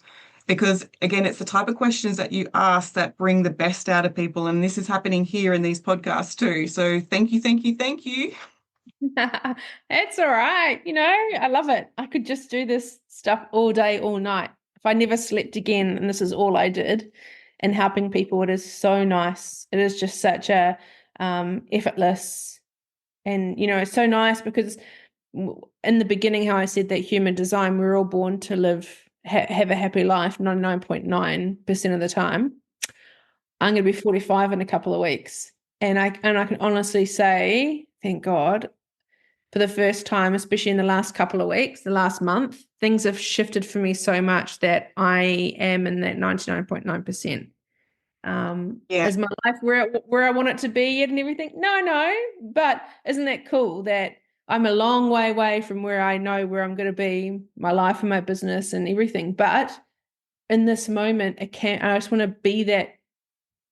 Speaker 2: Because again, it's the type of questions that you ask that bring the best out of people. And this is happening here in these podcasts too. So thank you, thank you, thank you.
Speaker 1: It's all right. I love it. I could just do this stuff all day, all night. If I never slept again and this is all I did and helping people, it is so nice. It is just such a effortless, and it's so nice because in the beginning, how I said that human design, we're all born to have a happy life 99.9% of the time. I'm going to be 45 in a couple of weeks. And I can honestly say, thank God, for the first time, especially in the last couple of weeks, the last month, things have shifted for me so much that I am in that 99.9%.
Speaker 2: Yeah.
Speaker 1: Is my life where I want it to be yet and everything? No. But isn't that cool that I'm a long way away from where I know where I'm going to be, my life and my business and everything. But in this moment, I just want to be that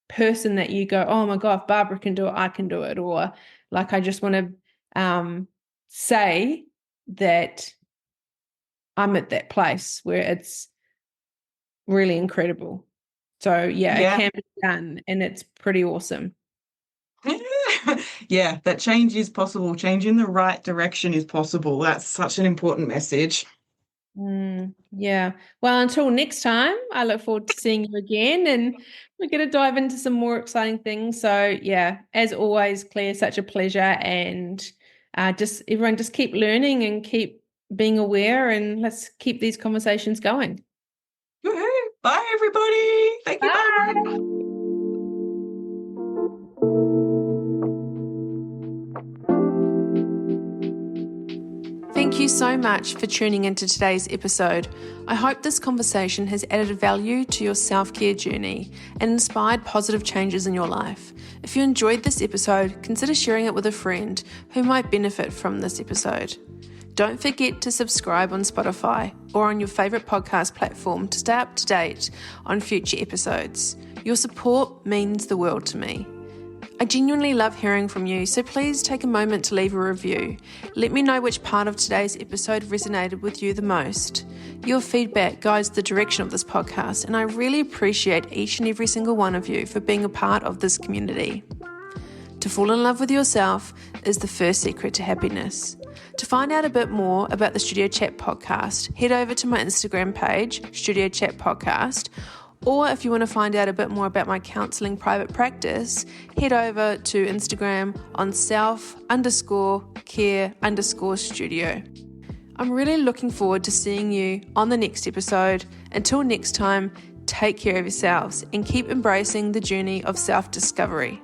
Speaker 1: person that you go, oh my God, if Barbara can do it, I can do it. Or like, I just want to say that I'm at that place where it's really incredible. So yeah, it can be done and it's pretty awesome.
Speaker 2: Yeah, that change is possible. Change in the right direction is possible. That's such an important message.
Speaker 1: Yeah. Well, until next time, I look forward to seeing you again and we're going to dive into some more exciting things. So yeah, as always, Claire, such a pleasure. And everyone just keep learning and keep being aware and let's keep these conversations going.
Speaker 2: Woohoo. Bye, everybody. Thank you, Barbara.
Speaker 1: Bye. Thank you so much for tuning into today's episode. I hope this conversation has added value to your self-care journey and inspired positive changes in your life. If you enjoyed this episode, consider sharing it with a friend who might benefit from this episode. Don't forget to subscribe on Spotify or on your favourite podcast platform to stay up to date on future episodes. Your support means the world to me. I genuinely love hearing from you, so please take a moment to leave a review. Let me know which part of today's episode resonated with you the most. Your feedback guides the direction of this podcast, and I really appreciate each and every single one of you for being a part of this community. To fall in love with yourself is the first secret to happiness. To find out a bit more about the Studio Chat podcast, head over to my Instagram page, Studio Chat Podcast, or if you want to find out a bit more about my counselling private practice, head over to Instagram on self_care_studio. I'm really looking forward to seeing you on the next episode. Until next time, take care of yourselves and keep embracing the journey of self-discovery.